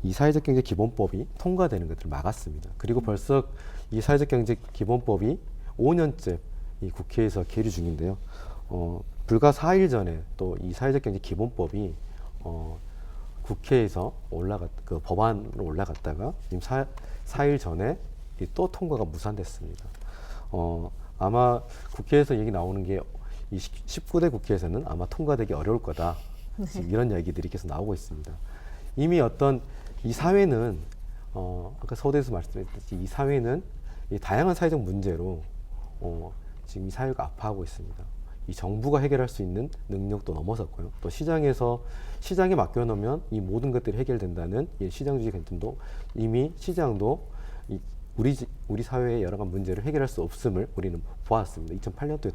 이 사회적 경제 기본법이 통과되는 것들을 막았습니다. 그리고 벌써 이 사회적 경제 기본법이 5년째 이 국회에서 계류 중인데요. 불과 4일 전에 또 이 사회적 경제 기본법이 국회에서 그 법안으로 올라갔다가 지금 4일 전에 또 통과가 무산됐습니다. 아마 국회에서 얘기 나오는 게 이 19대 국회에서는 아마 통과되기 어려울 거다. 지금 이런 얘기들이 계속 나오고 있습니다. 이미 어떤 이 사회는 아까 서대에서 말씀드렸듯이 이 사회는 이 다양한 사회적 문제로 지금 이 사회가 아파하고 있습니다. 이 정부가 해결할 수 있는 능력도 넘어섰고요. 또 시장에 맡겨놓으면 이 모든 것들이 해결된다는 이 시장주의 관점도 이미 시장도 우리 사회의 여러 가지 문제를 해결할 수 없음을 우리는 보았습니다. 2008년도에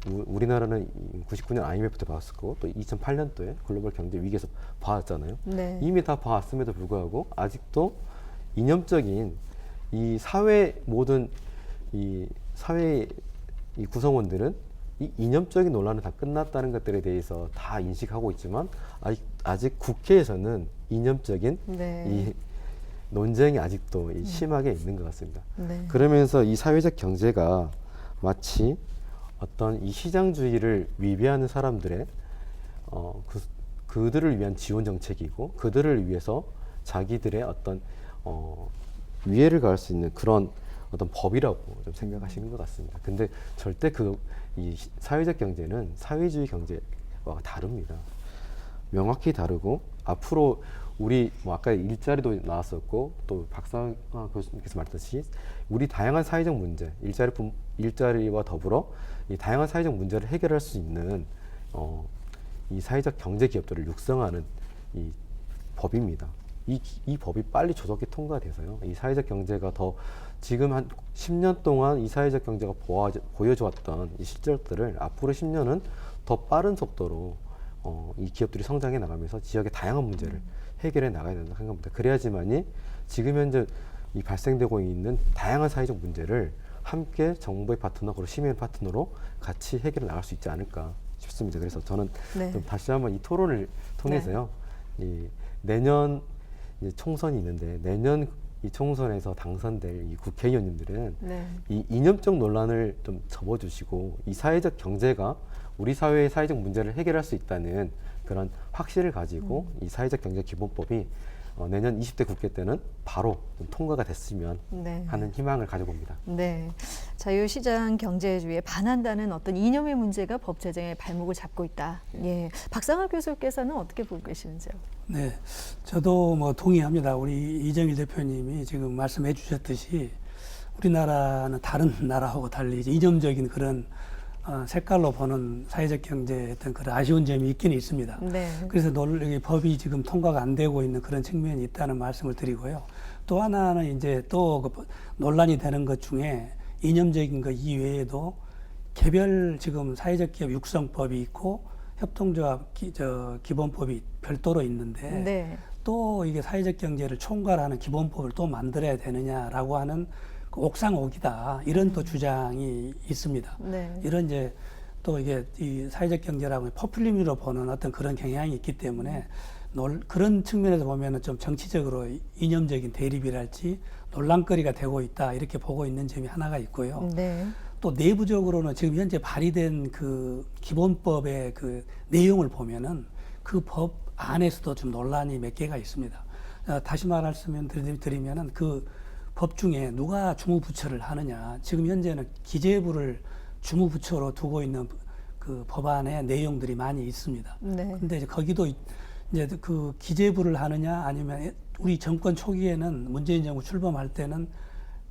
우리나라는 99년 IMF 때 봤었고 또 2008년도에 글로벌 경제 위기에서 봐왔잖아요. 네. 이미 다 봐왔음에도 불구하고 아직도 이념적인 이 사회 모든 이 사회 이 구성원들은 이 이념적인 논란은 다 끝났다는 것들에 대해서 다 인식하고 있지만 아직 국회에서는 이념적인 네. 이 논쟁이 아직도 심하게 있는 것 같습니다. 네. 그러면서 이 사회적 경제가 마치 어떤 이 시장주의를 위배하는 사람들의 그들을 위한 지원 정책이고 그들을 위해서 자기들의 어떤 위해를 가할 수 있는 그런 어떤 법이라고 좀 생각하시는 것 같습니다. 근데 절대 이 사회적 경제는 사회주의 경제와 다릅니다. 명확히 다르고 앞으로 우리 뭐 아까 일자리도 나왔었고 또 박상 교수님께서 말했듯이 우리 다양한 사회적 문제 일자리와 더불어 이 다양한 사회적 문제를 해결할 수 있는 이 사회적 경제 기업들을 육성하는 이 법입니다. 이 법이 빨리 조속히 통과돼서요. 이 사회적 경제가 더 지금 한 10년 동안 이 사회적 경제가 보여주었던 이 실적들을 앞으로 10년은 더 빠른 속도로 이 기업들이 성장해 나가면서 지역의 다양한 문제를 해결해 나가야 된다고 생각합니다. 그래야지만이 지금 현재 이 발생되고 있는 다양한 사회적 문제를 함께 정부의 파트너 그리고 시민의 파트너로 같이 해결해 나갈 수 있지 않을까 싶습니다. 그래서 저는 네. 좀 다시 한번 이 토론을 통해서요. 이 내년 이제 총선이 있는데 내년 이 총선에서 당선될 이 국회의원님들은 네. 이 이념적 논란을 좀 접어주시고 이 사회적 경제가 우리 사회의 사회적 문제를 해결할 수 있다는 그런 확신을 가지고 이 사회적 경제 기본법이 내년 20대 국회 때는 바로 좀 통과가 됐으면 네. 하는 희망을 가져봅니다. 네. 자유시장 경제주의에 반한다는 어떤 이념의 문제가 법 제정의 발목을 잡고 있다. 예. 박상학 교수께서는 어떻게 보고 계시는지요? 네, 저도 뭐 동의합니다. 우리 이정일 대표님이 지금 말씀해 주셨듯이 우리나라는 다른 나라하고 달리 이제 이념적인 그런 색깔로 보는 사회적 경제의 어떤 그런 아쉬운 점이 있긴 있습니다. 네. 그래서 이 법이 지금 통과가 안 되고 있는 그런 측면이 있다는 말씀을 드리고요. 또 하나는 이제 또 그 논란이 되는 것 중에 이념적인 것 이외에도 개별 지금 사회적 기업 육성법이 있고 협동조합 기본법이 별도로 있는데 네. 또 이게 사회적 경제를 총괄하는 기본법을 또 만들어야 되느냐라고 하는 그 옥상옥이다 이런 또 주장이 있습니다. 네. 이런 이제 또 이게 이 사회적 경제라고 포퓰리즘으로 보는 어떤 그런 경향이 있기 때문에 그런 측면에서 보면은 좀 정치적으로 이념적인 대립이랄지 논란거리가 되고 있다 이렇게 보고 있는 점이 하나가 있고요. 네. 또 내부적으로는 지금 현재 발의된 그 기본법의 그 내용을 보면은 그 법 안에서도 좀 논란이 몇 개가 있습니다. 다시 말씀을 드리면은 그 법 중에 누가 주무부처를 하느냐. 지금 현재는 기재부를 주무부처로 두고 있는 그 법안의 내용들이 많이 있습니다. 네. 근데 이제 거기도 이제 그 기재부를 하느냐 아니면 우리 정권 초기에는 문재인 정부 출범할 때는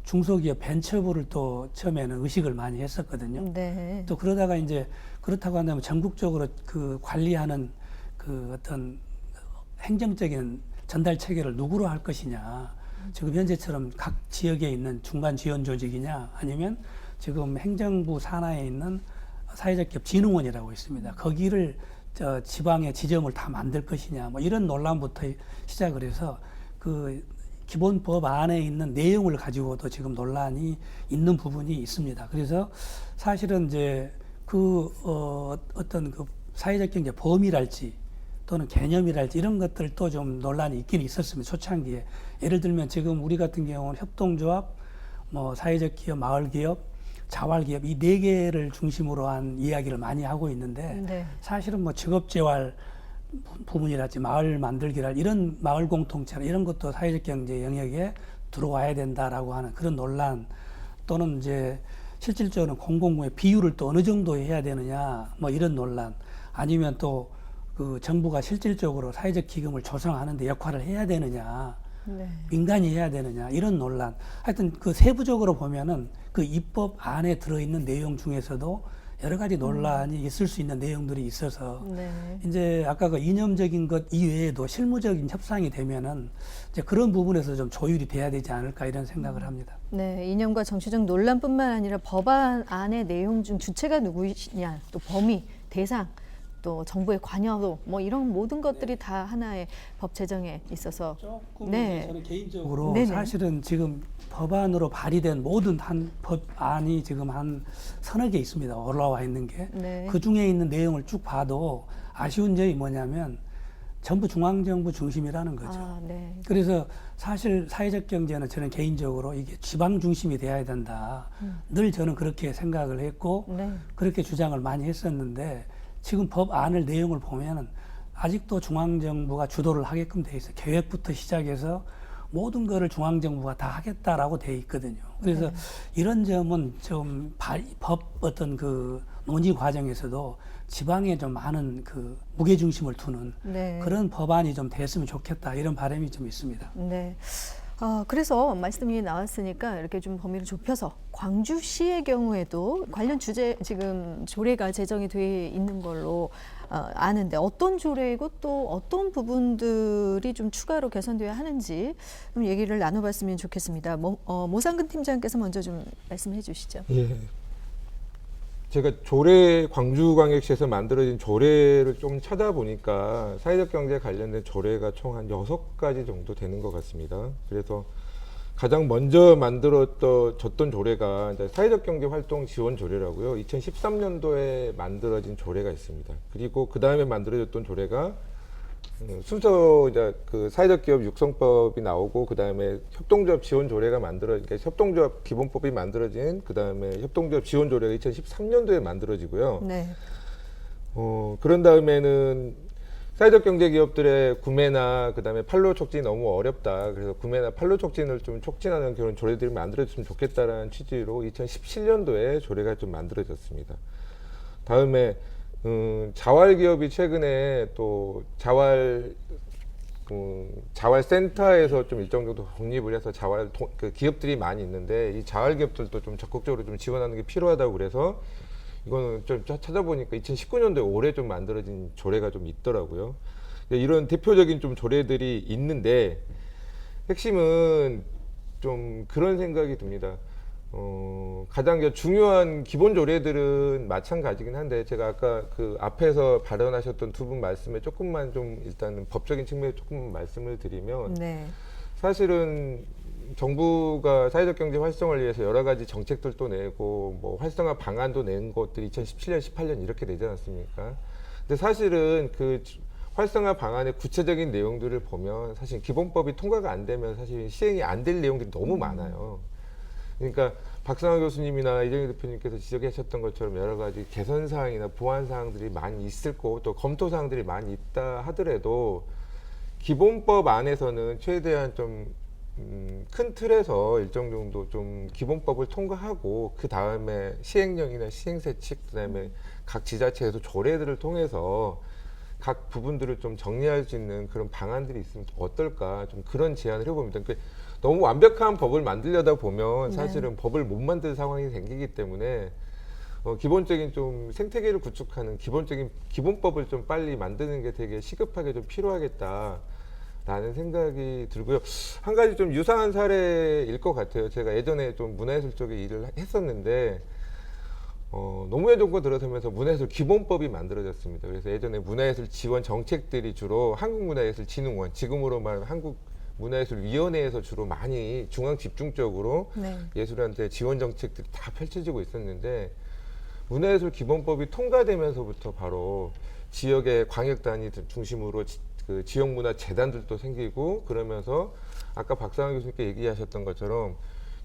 중소기업 벤처부를 또 처음에는 의식을 많이 했었거든요. 네. 또 그러다가 이제 그렇다고 한다면 전국적으로 그 관리하는 그 어떤 행정적인 전달 체계를 누구로 할 것이냐. 지금 현재처럼 각 지역에 있는 중간 지원 조직이냐 아니면 지금 행정부 산하에 있는 사회적 기업 진흥원이라고 있습니다. 거기를 지방의 지점을 다 만들 것이냐 뭐 이런 논란부터 시작을 해서 그 기본법 안에 있는 내용을 가지고도 지금 논란이 있는 부분이 있습니다. 그래서 사실은 이제 그 어떤 그 사회적 경제 범위랄지 또는 개념이랄지 이런 것들도 좀 논란이 있긴 있었습니다. 초창기에. 예를 들면 지금 우리 같은 경우는 협동조합, 뭐 사회적 기업, 마을 기업, 자활 기업 이 네 개를 중심으로 한 이야기를 많이 하고 있는데 네. 사실은 뭐 직업재활 부분이랄지 마을 만들기랄 이런 마을 공동체 이런 것도 사회적 경제 영역에 들어와야 된다라고 하는 그런 논란 또는 이제 실질적으로 공공부의 비율을 또 어느 정도 해야 되느냐 뭐 이런 논란 아니면 또 그 정부가 실질적으로 사회적 기금을 조성하는 데 역할을 해야 되느냐 네. 민간이 해야 되느냐 이런 논란 하여튼 그 세부적으로 보면은 그 입법 안에 들어있는 내용 중에서도 여러 가지 논란이 있을 수 있는 내용들이 있어서 네. 이제 아까 그 이념적인 것 이외에도 실무적인 협상이 되면은 이제 그런 부분에서 좀 조율이 돼야 되지 않을까 이런 생각을 합니다. 네, 이념과 정치적 논란뿐만 아니라 법안 안의 내용 중 주체가 누구이냐, 또 범위, 대상, 또 정부의 관여도 뭐 이런 모든 것들이 다 하나의 법 제정에 있어서 조금 네. 저는 개인적으로 네네. 사실은 지금 법안으로 발의된 모든 한 법안이 지금 한 서너 개 있습니다. 올라와 있는 게. 네. 그 중에 있는 내용을 쭉 봐도 아쉬운 점이 뭐냐면 전부 중앙정부 중심이라는 거죠. 아, 네. 그래서 사실 사회적 경제는 저는 개인적으로 이게 지방 중심이 돼야 된다. 늘 저는 그렇게 생각을 했고 네. 그렇게 주장을 많이 했었는데 지금 법안을 내용을 보면은 아직도 중앙정부가 주도를 하게끔 돼 있어요. 계획부터 시작해서 모든 거를 중앙정부가 다 하겠다라고 돼 있거든요. 그래서 네. 이런 점은 좀 법 어떤 그 논의 과정에서도 지방에 좀 많은 그 무게중심을 두는 네. 그런 법안이 좀 됐으면 좋겠다 이런 바람이 좀 있습니다. 네. 그래서 말씀이 나왔으니까 이렇게 좀 범위를 좁혀서 광주시의 경우에도 관련 주제 지금 조례가 제정이 돼 있는 걸로 아는데 어떤 조례이고 또 어떤 부분들이 좀 추가로 개선돼야 하는지 좀 얘기를 나눠봤으면 좋겠습니다. 모상근 팀장께서 먼저 좀 말씀해 주시죠. 예. 제가 조례 광주광역시에서 만들어진 조례를 좀 찾아보니까 사회적 경제 관련된 조례가 총 한 6가지 정도 되는 것 같습니다. 그래서 가장 먼저 만들어졌던 조례가 이제 사회적 경제 활동 지원 조례라고요. 2013년도에 만들어진 조례가 있습니다. 그리고 그 다음에 만들어졌던 조례가 순서 이제 그 사회적 기업 육성법이 나오고 그 다음에 협동조합 지원 조례가 그러니까 협동조합 기본법이 만들어진 그 다음에 협동조합 지원 조례가 2013년도에 만들어지고요. 네. 그런 다음에는 사회적 경제 기업들의 구매나 그 다음에 판로 촉진이 너무 어렵다. 그래서 구매나 판로 촉진을 좀 촉진하는 그런 조례들이 만들어졌으면 좋겠다라는 취지로 2017년도에 조례가 좀 만들어졌습니다. 다음에 자활 기업이 최근에 또 자활센터에서 좀 일정 정도 독립을 해서 그 기업들이 많이 있는데 이 자활 기업들도 좀 적극적으로 좀 지원하는 게 필요하다고 그래서 이거는 좀 찾아보니까 2019년도에 올해 좀 만들어진 조례가 좀 있더라고요. 이런 대표적인 좀 조례들이 있는데 핵심은 좀 그런 생각이 듭니다. 가장 중요한 기본 조례들은 마찬가지긴 한데 제가 아까 그 앞에서 발언하셨던 두 분 말씀에 조금만 좀 일단 법적인 측면에 조금 말씀을 드리면 네. 사실은 정부가 사회적 경제 활성화를 위해서 여러 가지 정책들도 내고 뭐 활성화 방안도 낸 것들이 2017년, 18년 이렇게 되지 않습니까? 근데 사실은 그 활성화 방안의 구체적인 내용들을 보면 사실 기본법이 통과가 안 되면 사실 시행이 안 될 내용들이 너무 많아요. 그러니까 박상하 교수님이나 이정희 대표님께서 지적하셨던 것처럼 여러 가지 개선 사항이나 보완 사항들이 많이 있을 거고 또 검토 사항들이 많이 있다 하더라도 기본법 안에서는 최대한 좀 큰 틀에서 일정 정도 좀 기본법을 통과하고 그 다음에 시행령이나 시행세칙 그다음에 각 지자체에서 조례들을 통해서 각 부분들을 좀 정리할 수 있는 그런 방안들이 있으면 어떨까 좀 그런 제안을 해봅니다. 그러니까 너무 완벽한 법을 만들려다 보면 사실은 법을 못 만들 상황이 생기기 때문에 기본적인 좀 생태계를 구축하는 기본적인 기본법을 좀 빨리 만드는 게 되게 시급하게 좀 필요하겠다라는 생각이 들고요. 한 가지 좀 유사한 사례일 것 같아요. 제가 예전에 좀 문화예술 쪽에 일을 했었는데 노무현 정부 들어서면서 문화예술 기본법이 만들어졌습니다. 그래서 예전에 문화예술 지원 정책들이 주로 한국문화예술진흥원, 지금으로 말하면 한국문화예술위원회에서 주로 많이 중앙 집중적으로 네. 예술한테 지원 정책들이 다 펼쳐지고 있었는데 문화예술 기본법이 통과되면서부터 바로 지역의 광역단위 중심으로 그 지역문화재단들도 생기고 그러면서 아까 박상환 교수님께 얘기하셨던 것처럼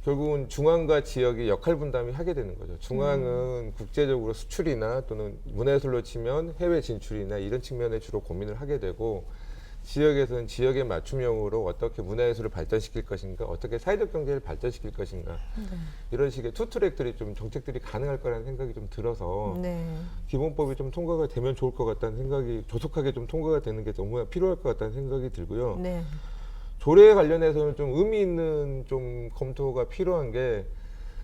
결국은 중앙과 지역이 역할 분담이 하게 되는 거죠. 중앙은 국제적으로 수출이나 또는 문화예술로 치면 해외 진출이나 이런 측면에 주로 고민을 하게 되고 지역에서는 지역의 맞춤형으로 어떻게 문화예술을 발전시킬 것인가, 어떻게 사회적 경제를 발전시킬 것인가 이런 식의 투 트랙들이 좀 정책들이 가능할 거라는 생각이 좀 들어서 기본법이 좀 통과가 되면 좋을 것 같다는 생각이 조속하게 좀 통과가 되는 게 너무 필요할 것 같다는 생각이 들고요. 네. 조례에 관련해서는 좀 의미 있는 좀 검토가 필요한 게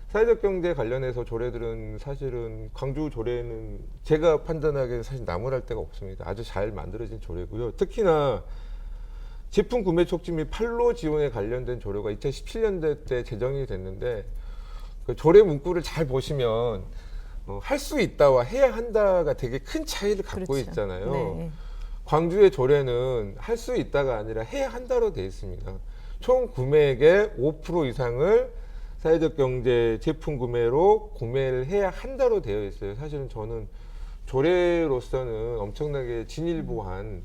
사회적 경제 관련해서 조례들은 사실은 광주 조례는 제가 판단하기에는 사실 나무랄 데가 없습니다. 아주 잘 만들어진 조례고요. 특히나 제품 구매 촉진 및 판로 지원에 관련된 조례가 2017년대 때 제정이 됐는데 그 조례 문구를 잘 보시면 할 수 있다와 해야 한다가 되게 큰 차이를 갖고 그렇죠. 있잖아요. 네. 광주의 조례는 할 수 있다가 아니라 해야 한다로 되어 있습니다. 총 구매액의 5% 이상을 사회적 경제 제품 구매로 구매를 해야 한다로 되어 있어요. 사실은 저는 조례로서는 엄청나게 진일보한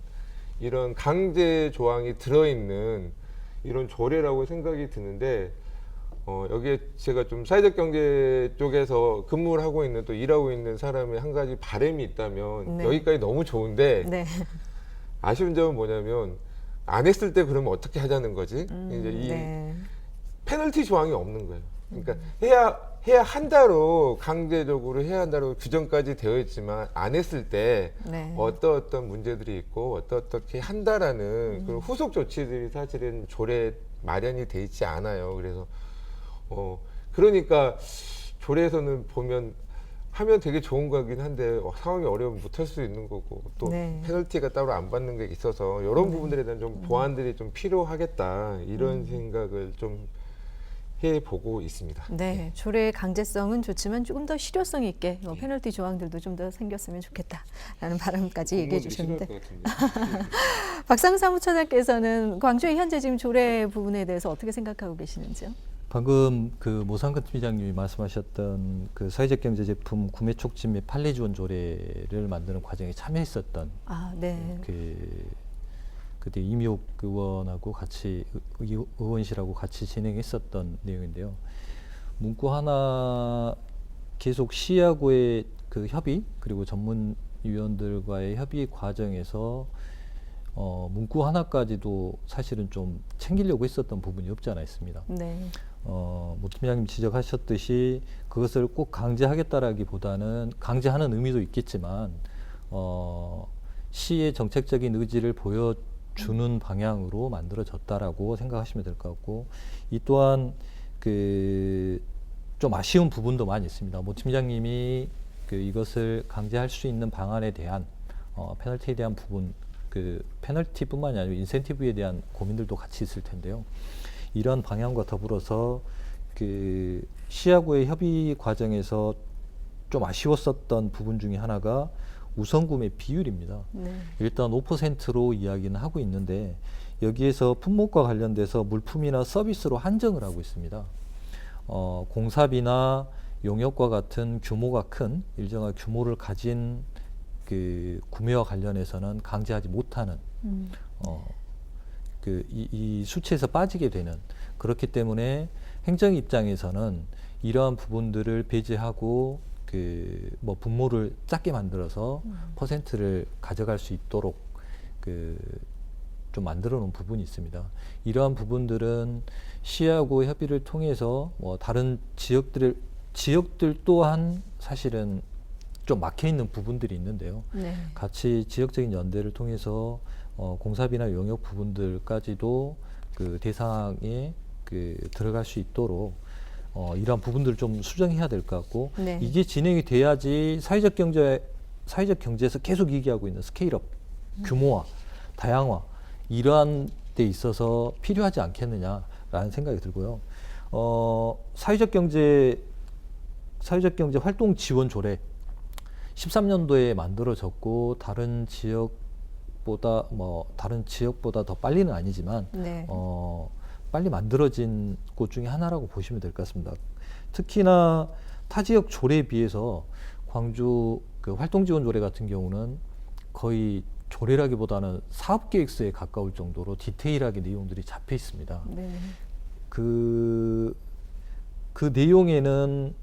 이런 강제 조항이 들어있는 이런 조례라고 생각이 드는데 여기에 제가 좀 사회적 경제 쪽에서 근무를 하고 있는 또 일하고 있는 사람의 한 가지 바람이 있다면 네. 여기까지 너무 좋은데 네. 아쉬운 점은 뭐냐면 안 했을 때 그러면 어떻게 하자는 거지? 이제 이 네. 페널티 조항이 없는 거예요. 그러니까 해야 한다로 강제적으로 해야 한다로 규정까지 되어 있지만 안 했을 때 네. 어떤 문제들이 있고 어떻게 한다라는 그런 후속 조치들이 사실은 조례 마련이 돼 있지 않아요. 그래서 그러니까 조례에서는 보면 하면 되게 좋은 거긴 한데 상황이 어려우면 못할 수 있는 거고 또 네. 페널티가 따로 안 받는 게 있어서 이런 부분들에 대한 좀 보완들이 좀 필요하겠다 이런 생각을 좀 해보고 있습니다. 네, 조례의 강제성은 좋지만 조금 더 실효성 있게 페널티 조항들도 좀 더 생겼으면 좋겠다라는 바람까지 얘기해 주셨는데 박상우 사무처장께서는 광주의 현재 지금 조례 부분에 대해서 어떻게 생각하고 계시는지요? 방금 그 모상근 팀장님이 말씀하셨던 그 사회적 경제 제품 구매 촉진 및 판례 지원 조례를 만드는 과정에 참여했었던 아, 네. 그때 이미옥 의원하고 같이 의원실하고 같이 진행했었던 내용인데요. 문구 하나 계속 시하고의 그 협의 그리고 전문위원들과의 협의 과정에서 문구 하나까지도 사실은 좀 챙기려고 했었던 부분이 없지 않아 있습니다. 네. 모 팀장님 지적하셨듯이 그것을 꼭 강제하겠다라기보다는 강제하는 의미도 있겠지만 시의 정책적인 의지를 보여주는 방향으로 만들어졌다라고 생각하시면 될 것 같고 이 또한 그 좀 아쉬운 부분도 많이 있습니다. 모 팀장님이 그 이것을 강제할 수 있는 방안에 대한 페널티에 대한 부분 그 페널티뿐만이 아니라 인센티브에 대한 고민들도 같이 있을 텐데요. 이런 방향과 더불어서 그 시하고의 협의 과정에서 좀 아쉬웠었던 부분 중에 하나가 우선구매 비율입니다. 네. 일단 5%로 이야기는 하고 있는데 여기에서 품목과 관련돼서 물품이나 서비스로 한정을 하고 있습니다. 공사비나 용역과 같은 규모가 큰 일정한 규모를 가진 그 구매와 관련해서는 강제하지 못하는 이 수치에서 빠지게 되는 그렇기 때문에 행정 입장에서는 이러한 부분들을 배제하고 그 뭐 분모를 작게 만들어서 퍼센트를 가져갈 수 있도록 그 좀 만들어 놓은 부분이 있습니다. 이러한 부분들은 시하고 협의를 통해서 뭐 다른 지역들 또한 사실은 좀 막혀 있는 부분들이 있는데요. 네. 같이 지역적인 연대를 통해서 공사비나 용역 부분들까지도 그 대상에 그 들어갈 수 있도록 이러한 부분들을 좀 수정해야 될 것 같고 네. 이게 진행이 돼야지 사회적 경제에서 계속 얘기하고 있는 스케일업, 규모화, 다양화 이러한 데 있어서 필요하지 않겠느냐라는 생각이 들고요. 사회적 경제 활동 지원 조례 13년도에 만들어졌고 다른 지역보다 더 빨리는 아니지만 네. 빨리 만들어진 곳 중에 하나라고 보시면 될 것 같습니다. 특히나 타 지역 조례에 비해서 광주 그 활동 지원 조례 같은 경우는 거의 조례라기보다는 사업계획서에 가까울 정도로 디테일하게 내용들이 잡혀 있습니다. 네. 그 내용에는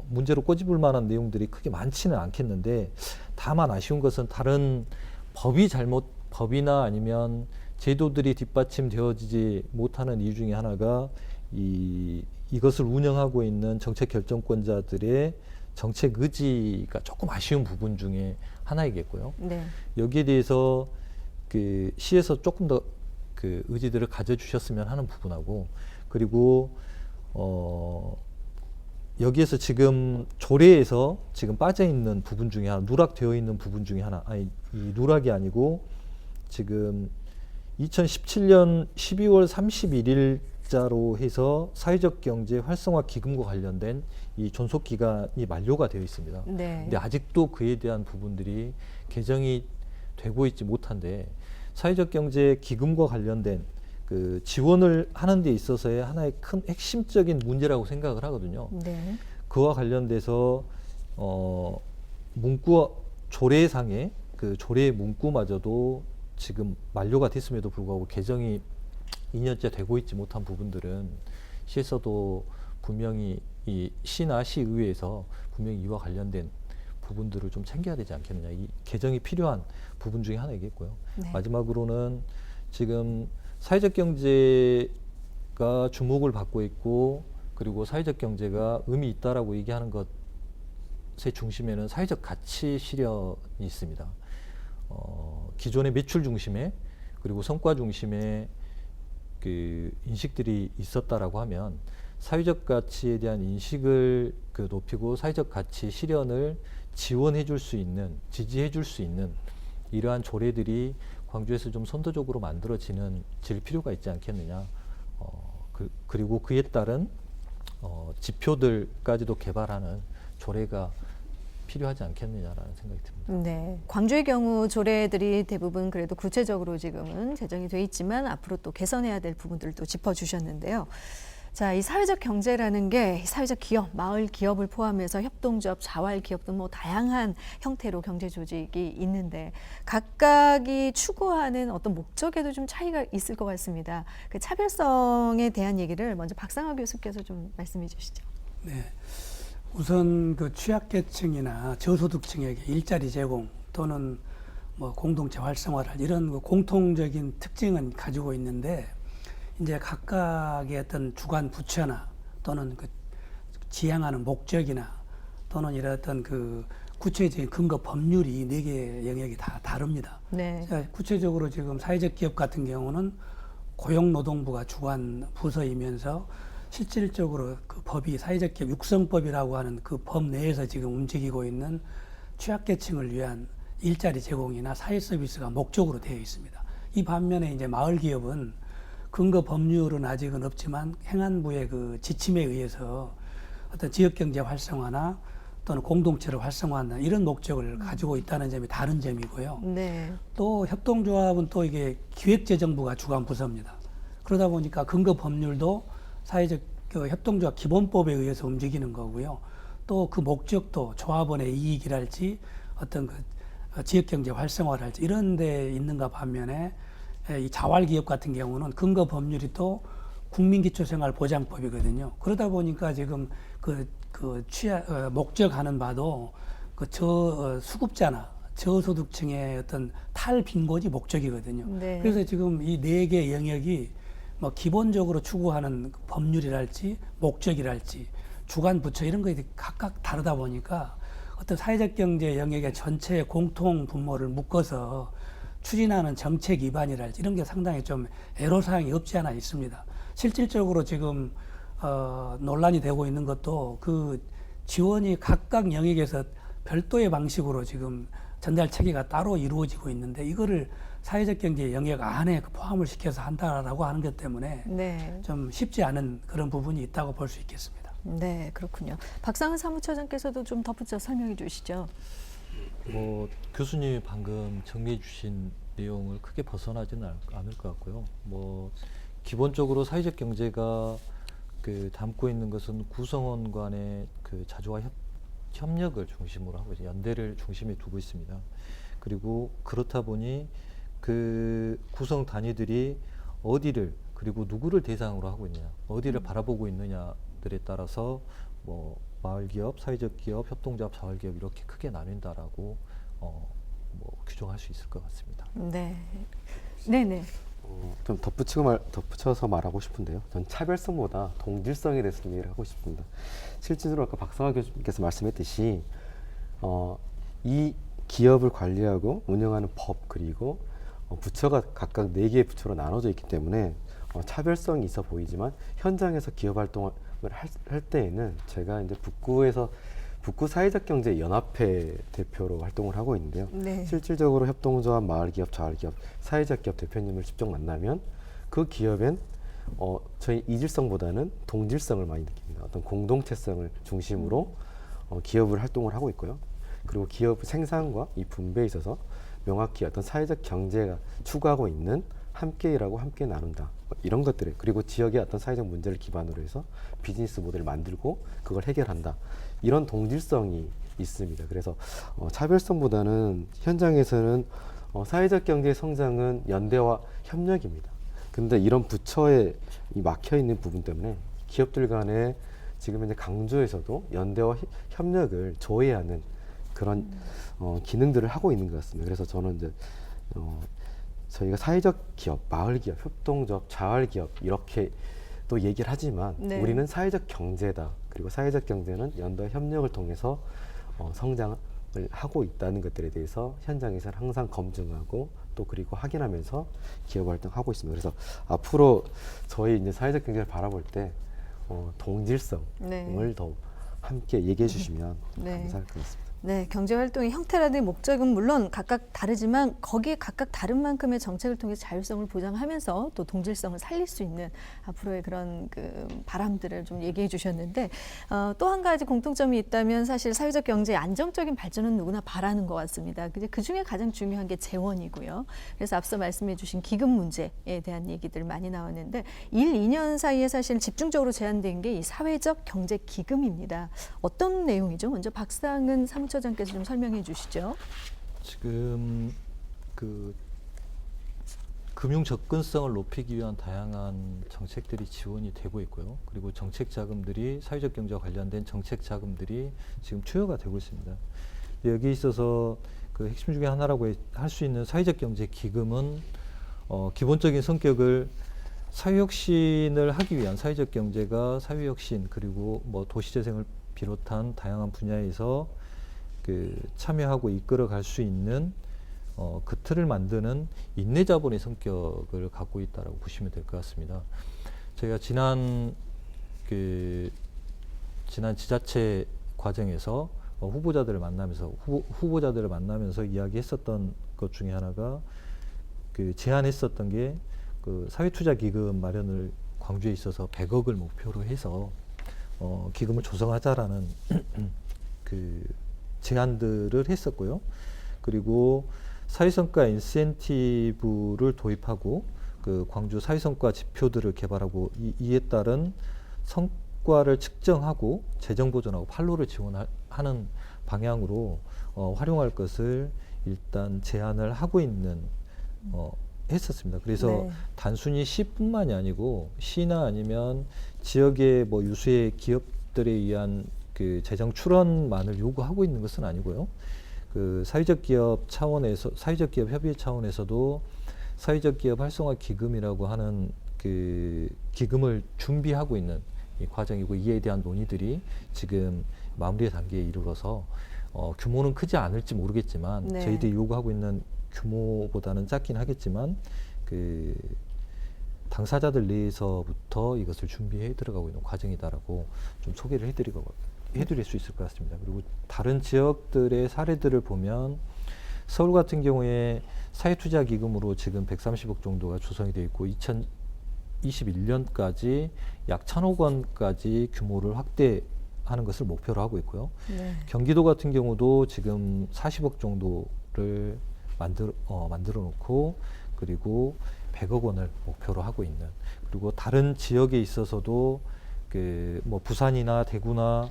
문제로 꼬집을 만한 내용들이 크게 많지는 않겠는데 다만 아쉬운 것은 다른 법이나 아니면 제도들이 뒷받침되어지지 못하는 이유 중에 하나가 이것을 운영하고 있는 정책 결정권자들의 정책 의지가 조금 아쉬운 부분 중에 하나이겠고요. 네. 여기에 대해서 그 시에서 조금 더 그 의지들을 가져주셨으면 하는 부분하고 그리고 여기에서 지금 조례에서 지금 빠져 있는 부분 중에 하나, 누락되어 있는 부분 중에 하나, 이 누락이 아니고 지금 2017년 12월 31일자로 해서 사회적 경제 활성화 기금과 관련된 이 존속 기간이 만료가 되어 있습니다. 네. 근데 아직도 그에 대한 부분들이 개정이 되고 있지 못한데 사회적 경제 기금과 관련된 그 지원을 하는 데 있어서의 하나의 큰 핵심적인 문제라고 생각을 하거든요. 네. 그와 관련돼서 문구 조례상의 그 조례 문구마저도 지금 만료가 됐음에도 불구하고 개정이 2년째 되고 있지 못한 부분들은 시에서도 분명히 이 시나 시의회에서 분명히 이와 관련된 부분들을 좀 챙겨야 되지 않겠느냐. 이 개정이 필요한 부분 중에 하나이겠고요. 네. 마지막으로는 지금 사회적 경제가 주목을 받고 있고 그리고 사회적 경제가 의미 있다라고 얘기하는 것의 중심에는 사회적 가치 실현이 있습니다. 기존의 매출 중심에 그리고 성과 중심의 그 인식들이 있었다라고 하면 사회적 가치에 대한 인식을 그 높이고 사회적 가치 실현을 지원해 줄 수 있는, 지지해 줄 수 있는 이러한 조례들이 광주에서 좀 선도적으로 질 필요가 있지 않겠느냐. 그리고 그에 따른 지표들까지도 개발하는 조례가 필요하지 않겠느냐라는 생각이 듭니다. 네, 광주의 경우 조례들이 대부분 그래도 구체적으로 지금은 제정이 돼 있지만 앞으로 또 개선해야 될 부분들도 짚어주셨는데요. 자, 이 사회적 경제라는 게 사회적 기업, 마을 기업을 포함해서 협동조합, 자활기업 등 뭐 다양한 형태로 경제 조직이 있는데 각각이 추구하는 어떤 목적에도 좀 차이가 있을 것 같습니다. 그 차별성에 대한 얘기를 먼저 박상하 교수께서 좀 말씀해 주시죠. 네. 우선 그 취약계층이나 저소득층에게 일자리 제공 또는 뭐 공동체 활성화를 이런 그 공통적인 특징은 가지고 있는데 이제 각각의 어떤 주관 부처나 또는 그 지향하는 목적이나 또는 이런 어떤 그 구체적인 근거 법률이 4개의 영역이 다 다릅니다. 네. 구체적으로 지금 사회적 기업 같은 경우는 고용노동부가 주관 부서이면서 실질적으로 그 법이 사회적 기업 육성법이라고 하는 그 법 내에서 지금 움직이고 있는 취약계층을 위한 일자리 제공이나 사회 서비스가 목적으로 되어 있습니다. 이 반면에 이제 마을 기업은 근거 법률은 아직은 없지만 행안부의 그 지침에 의해서 어떤 지역경제 활성화나 또는 공동체를 활성화한다 이런 목적을 가지고 있다는 점이 다른 점이고요. 네. 또 협동조합은 또 이게 기획재정부가 주관 부서입니다. 그러다 보니까 근거 법률도 사회적 그 협동조합 기본법에 의해서 움직이는 거고요. 또 그 목적도 조합원의 이익이랄지 어떤 그 지역경제 활성화랄지 이런 데 있는가 반면에 이 자활기업 같은 경우는 근거 법률이 또 국민기초생활보장법이거든요. 그러다 보니까 지금 목적하는 바도 수급자나 저소득층의 어떤 탈빈곤이 목적이거든요. 네. 그래서 지금 이 4개 영역이 뭐 기본적으로 추구하는 법률이랄지 목적이랄지 주관 부처 이런 것이 각각 다르다 보니까 어떤 사회적 경제 영역의 전체의 공통 분모를 묶어서 추진하는 정책 위반이랄지 이런 게 상당히 좀 애로사항이 없지 않아 있습니다. 실질적으로 지금 논란이 되고 있는 것도 그 지원이 각각 영역에서 별도의 방식으로 지금 전달 체계가 따로 이루어지고 있는데 이거를 사회적 경제 영역 안에 포함을 시켜서 한다라고 하는 것 때문에 네. 좀 쉽지 않은 그런 부분이 있다고 볼 수 있겠습니다. 네, 그렇군요. 박상은 사무처장께서도 좀 덧붙여 설명해 주시죠. 뭐 교수님이 방금 정리해 주신 내용을 크게 벗어나지는 않을 것 같고요. 뭐 기본적으로 사회적 경제가 그 담고 있는 것은 구성원 간의 그 자주와 협력을 중심으로 하고 있어요. 연대를 중심에 두고 있습니다. 그리고 그렇다 보니 그 구성 단위들이 어디를 그리고 누구를 대상으로 하고 있느냐, 어디를 바라보고 있느냐들에 따라서 뭐 마을 기업, 사회적 기업, 협동조합, 자활기업 이렇게 크게 나뉜다라고 뭐 규정할 수 있을 것 같습니다. 네. 네네. 좀 덧붙여서 말하고 싶은데요. 전 차별성보다 동질성에 대해서 좀 얘기를 하고 싶습니다. 실질적으로 아까 박상하 교수님께서 말씀했듯이 이 기업을 관리하고 운영하는 법 그리고 부처가 각각 4개의 부처로 나눠져 있기 때문에 차별성이 있어 보이지만 현장에서 기업 활동을 할 때에는 제가 이제 북구 사회적 경제 연합회 대표로 활동을 하고 있는데요. 네. 실질적으로 협동조합, 마을기업, 자활기업, 사회적 기업 대표님을 직접 만나면 그 기업엔 저희 이질성보다는 동질성을 많이 느낍니다. 어떤 공동체성을 중심으로 기업을 활동을 하고 있고요. 그리고 기업 생산과 이 분배에 있어서 명확히 어떤 사회적 경제가 추구하고 있는 함께 일하고 함께 나눈다. 이런 것들을 그리고 지역의 어떤 사회적 문제를 기반으로 해서 비즈니스 모델을 만들고 그걸 해결한다. 이런 동질성이 있습니다. 그래서 차별성보다는 현장에서는 사회적 경제 성장은 연대와 협력입니다. 근데 이런 부처에 막혀 있는 부분 때문에 기업들 간에 지금 이제 강조에서도 연대와 협력을 조회하는 그런 기능들을 하고 있는 것 같습니다. 그래서 저는 이제 저희가 사회적 기업, 마을 기업, 협동조합, 자활 기업 이렇게 또 얘기를 하지만 네. 우리는 사회적 경제다. 그리고 사회적 경제는 연대와 협력을 통해서 성장을 하고 있다는 것들에 대해서 현장에서는 항상 검증하고 또 또 그리고 확인하면서 기업 활동하고 있습니다. 그래서 앞으로 저희 이제 사회적 경제를 바라볼 때 동질성을 네. 더 함께 얘기해 주시면 네. 감사할 것 같습니다. 네, 경제활동의 형태라든지 목적은 물론 각각 다르지만 거기에 각각 다른 만큼의 정책을 통해 자율성을 보장하면서 또 동질성을 살릴 수 있는 앞으로의 그런 그 바람들을 좀 얘기해 주셨는데 또 한 가지 공통점이 있다면 사실 사회적 경제의 안정적인 발전은 누구나 바라는 것 같습니다. 그 중에 가장 중요한 게 재원이고요. 그래서 앞서 말씀해 주신 기금 문제에 대한 얘기들 많이 나왔는데 1, 2년 사이에 사실 집중적으로 제안된 게 이 사회적 경제 기금입니다. 어떤 내용이죠? 먼저 박상은 사무처장께서 좀 설명해 주시죠. 지금 그 금융 접근성을 높이기 위한 다양한 정책들이 지원이 되고 있고요. 그리고 정책 자금들이 사회적 경제와 관련된 정책 자금들이 지금 투여가 되고 있습니다. 여기에 있어서 그 핵심 중에 하나라고 할 수 있는 사회적 경제 기금은 기본적인 성격을 사회혁신을 하기 위한 사회적 경제가 사회혁신 그리고 뭐 도시재생을 비롯한 다양한 분야에서 그 참여하고 이끌어갈 수 있는 그 틀을 만드는 인내자본의 성격을 갖고 있다라고 보시면 될 것 같습니다. 저희가 지난 지자체 과정에서 후보자들을 만나면서 이야기했었던 것 중에 하나가 그 제안했었던 게 그 사회투자기금 마련을 광주에 있어서 100억을 목표로 해서 기금을 조성하자라는 그 제안들을 했었고요. 그리고 사회성과 인센티브를 도입하고 그 광주 사회성과 지표들을 개발하고 이에 따른 성과를 측정하고 재정 보전하고 판로를 지원하는 방향으로 활용할 것을 일단 제안을 하고 있는 했었습니다. 그래서 네. 단순히 시뿐만이 아니고 시나 아니면 지역의 뭐 유수의 기업들에 의한 그 재정 출원만을 요구하고 있는 것은 아니고요. 그 사회적 기업 차원에서 사회적 기업 협의 차원에서도 사회적 기업 활성화 기금이라고 하는 그 기금을 준비하고 있는 이 과정이고 이에 대한 논의들이 지금 마무리 단계에 이르러서 규모는 크지 않을지 모르겠지만 네. 저희들이 요구하고 있는 규모보다는 작긴 하겠지만 그 당사자들 내에서부터 이것을 준비해 들어가고 있는 과정이다라고 좀 소개를 해드릴 수 있을 것 같습니다. 그리고 다른 지역들의 사례들을 보면 서울 같은 경우에 사회투자기금으로 지금 130억 정도가 조성이 되어 있고 2021년까지 약 1,000억 원까지 규모를 확대하는 것을 목표로 하고 있고요. 네. 경기도 같은 경우도 지금 40억 정도를 만들어 놓고 그리고 100억 원을 목표로 하고 있는 그리고 다른 지역에 있어서도 그 뭐 부산이나 대구나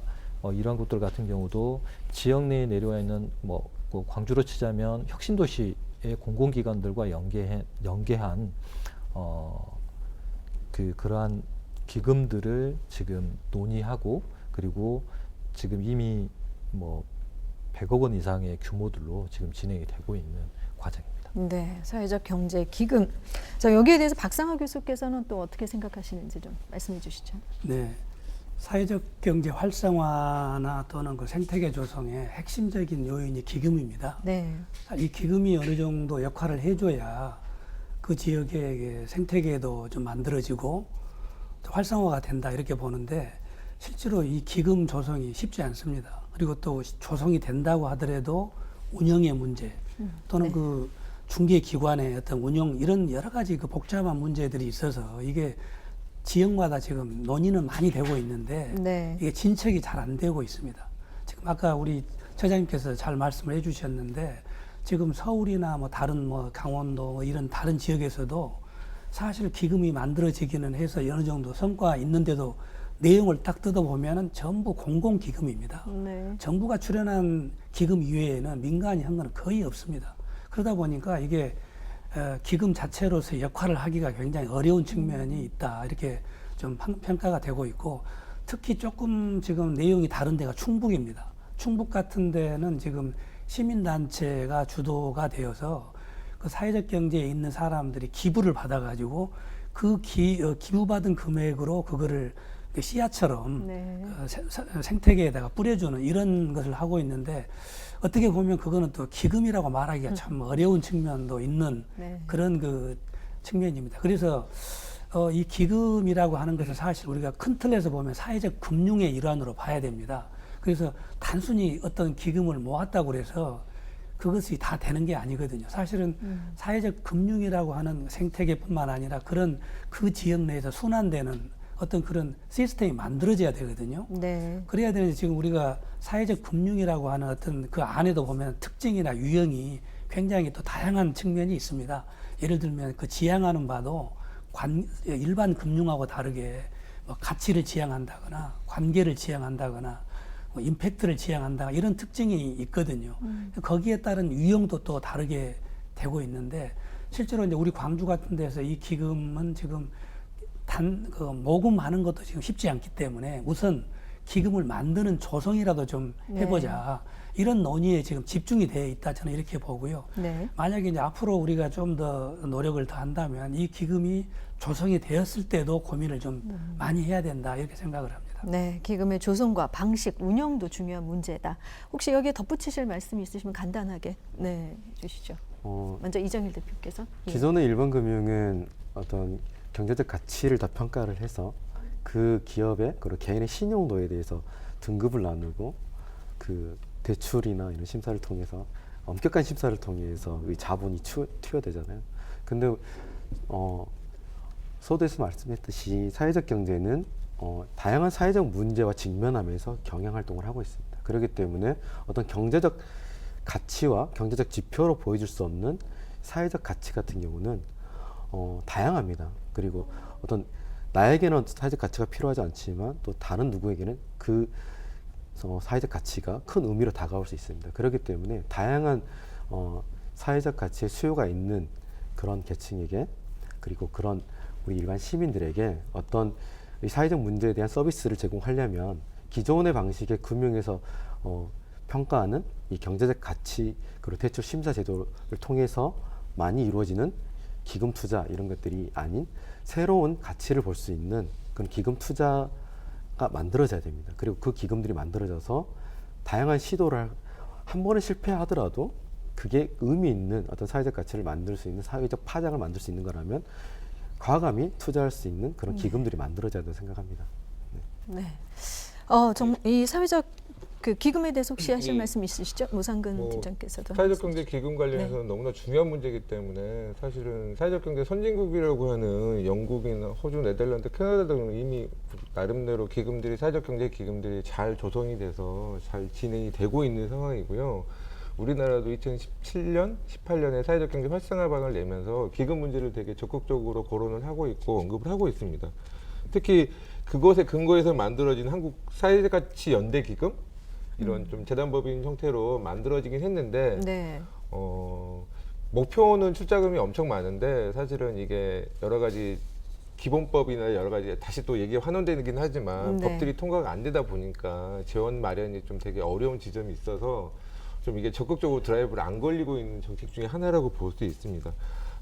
이런 곳들 같은 경우도 지역 내에 내려와 있는 뭐 광주로 치자면 혁신도시의 공공기관들과 연계한 그러한 기금들을 지금 논의하고 그리고 지금 이미 뭐 100억 원 이상의 규모들로 지금 진행이 되고 있는 과정입니다. 네, 사회적 경제 기금. 자, 여기에 대해서 박상하 교수께서는 또 어떻게 생각하시는지 좀 말씀해 주시죠. 네, 사회적 경제 활성화나 또는 그 생태계 조성의 핵심적인 요인이 기금입니다. 네. 이 기금이 어느 정도 역할을 해줘야 그 지역의 생태계도 좀 만들어지고 활성화가 된다 이렇게 보는데 실제로 이 기금 조성이 쉽지 않습니다. 그리고 또 조성이 된다고 하더라도 운영의 문제 또는 네. 그 중개기관의 어떤 운영 이런 여러 가지 그 복잡한 문제들이 있어서 이게 지역마다 지금 논의는 많이 되고 있는데 네. 이게 진척이 잘 안 되고 있습니다. 지금 아까 우리 처장님께서 잘 말씀을 해주셨는데 지금 서울이나 뭐 다른 뭐 강원도 뭐 이런 다른 지역에서도 사실 기금이 만들어지기는 해서 어느 정도 성과 있는데도 내용을 딱 뜯어보면은 전부 공공기금입니다. 네. 정부가 출연한 기금 이외에는 민간이 한 건 거의 없습니다. 그러다 보니까 이게 기금 자체로서 역할을 하기가 굉장히 어려운 측면이 있다. 이렇게 좀 평가가 되고 있고 특히 조금 지금 내용이 다른 데가 충북입니다. 충북 같은 데는 지금 시민단체가 주도가 되어서 그 사회적 경제에 있는 사람들이 기부를 받아가지고 그 기부받은 금액으로 그거를 그 씨앗처럼 네. 그 생태계에다가 뿌려주는 이런 것을 하고 있는데 어떻게 보면 그거는 또 기금이라고 말하기가 참 어려운 측면도 있는 네. 그런 그 측면입니다. 그래서 이 기금이라고 하는 것은 사실 우리가 큰 틀에서 보면 사회적 금융의 일환으로 봐야 됩니다. 그래서 단순히 어떤 기금을 모았다고 해서 그것이 다 되는 게 아니거든요. 사실은 사회적 금융이라고 하는 생태계뿐만 아니라 그런 그 지역 내에서 순환되는 어떤 그런 시스템이 만들어져야 되거든요. 네. 그래야 되는데 지금 우리가 사회적 금융이라고 하는 어떤 그 안에도 보면 특징이나 유형이 굉장히 또 다양한 측면이 있습니다. 예를 들면 그 지향하는 바도 일반 금융하고 다르게 뭐 가치를 지향한다거나 관계를 지향한다거나 뭐 임팩트를 지향한다 이런 특징이 있거든요. 거기에 따른 유형도 또 다르게 되고 있는데 실제로 이제 우리 광주 같은 데서 이 기금은 지금 그 모금하는 것도 지금 쉽지 않기 때문에 우선 기금을 만드는 조성이라도 좀 해보자. 이런 논의에 지금 집중이 되어 있다 저는 이렇게 보고요. 네. 만약에 이제 앞으로 우리가 좀 더 노력을 더 한다면 이 기금이 조성이 되었을 때도 고민을 좀 많이 해야 된다 이렇게 생각을 합니다. 네, 기금의 조성과 방식, 운영도 중요한 문제다. 혹시 여기에 덧붙이실 말씀이 있으시면 간단하게 주시죠. 먼저 이정일 대표께서. 예. 기존의 일반 금융은 어떤 경제적 가치를 다 평가를 해서 그 기업의 그리고 개인의 신용도에 대해서 등급을 나누고 그 대출이나 이런 심사를 통해서 엄격한 심사를 통해서 이 자본이 투여되잖아요. 근데 서두에서 말씀했듯이 사회적 경제는 다양한 사회적 문제와 직면하면서 경영 활동을 하고 있습니다. 그렇기 때문에 어떤 경제적 가치와 경제적 지표로 보여줄 수 없는 사회적 가치 같은 경우는 다양합니다. 그리고 어떤 나에게는 사회적 가치가 필요하지 않지만 또 다른 누구에게는 그 사회적 가치가 큰 의미로 다가올 수 있습니다. 그렇기 때문에 다양한 사회적 가치의 수요가 있는 그런 계층에게 그리고 그런 우리 일반 시민들에게 어떤 이 사회적 문제에 대한 서비스를 제공하려면 기존의 방식의 금융에서 평가하는 이 경제적 가치 그리고 대출 심사 제도를 통해서 많이 이루어지는 기금 투자 이런 것들이 아닌 새로운 가치를 볼 수 있는 그런 기금 투자가 만들어져야 됩니다. 그리고 그 기금들이 만들어져서 다양한 시도를 한 번은 실패하더라도 그게 의미 있는 어떤 사회적 가치를 만들 수 있는 사회적 파장을 만들 수 있는 거라면 과감히 투자할 수 있는 그런 기금들이 만들어져야 된다고 생각합니다. 네. 이 사회적 그 기금에 대해서 혹시 하실 말씀 있으시죠? 모상근 팀장께서도. 사회적 경제 기금 관련해서는 너무나 중요한 문제이기 때문에 사실은 사회적 경제 선진국이라고 하는 영국이나 호주, 네덜란드, 캐나다 등은 이미 나름대로 기금들이 사회적 경제 기금들이 잘 조성이 돼서 잘 진행이 되고 있는 상황이고요. 우리나라도 2017년, 18년에 사회적 경제 활성화방을 내면서 기금 문제를 되게 적극적으로 거론을 하고 있고 언급을 하고 있습니다. 특히 그것에 근거해서 만들어진 한국 사회가치 연대 기금 이런 좀 재단법인 형태로 만들어지긴 했는데 네. 목표는 출자금이 엄청 많은데 사실은 이게 여러 가지 기본법이나 여러 가지 다시 또 얘기가 환원되긴 하지만 네. 법들이 통과가 안 되다 보니까 재원 마련이 좀 되게 어려운 지점이 있어서 좀 이게 적극적으로 드라이브를 안 걸리고 있는 정책 중에 하나라고 볼 수 있습니다.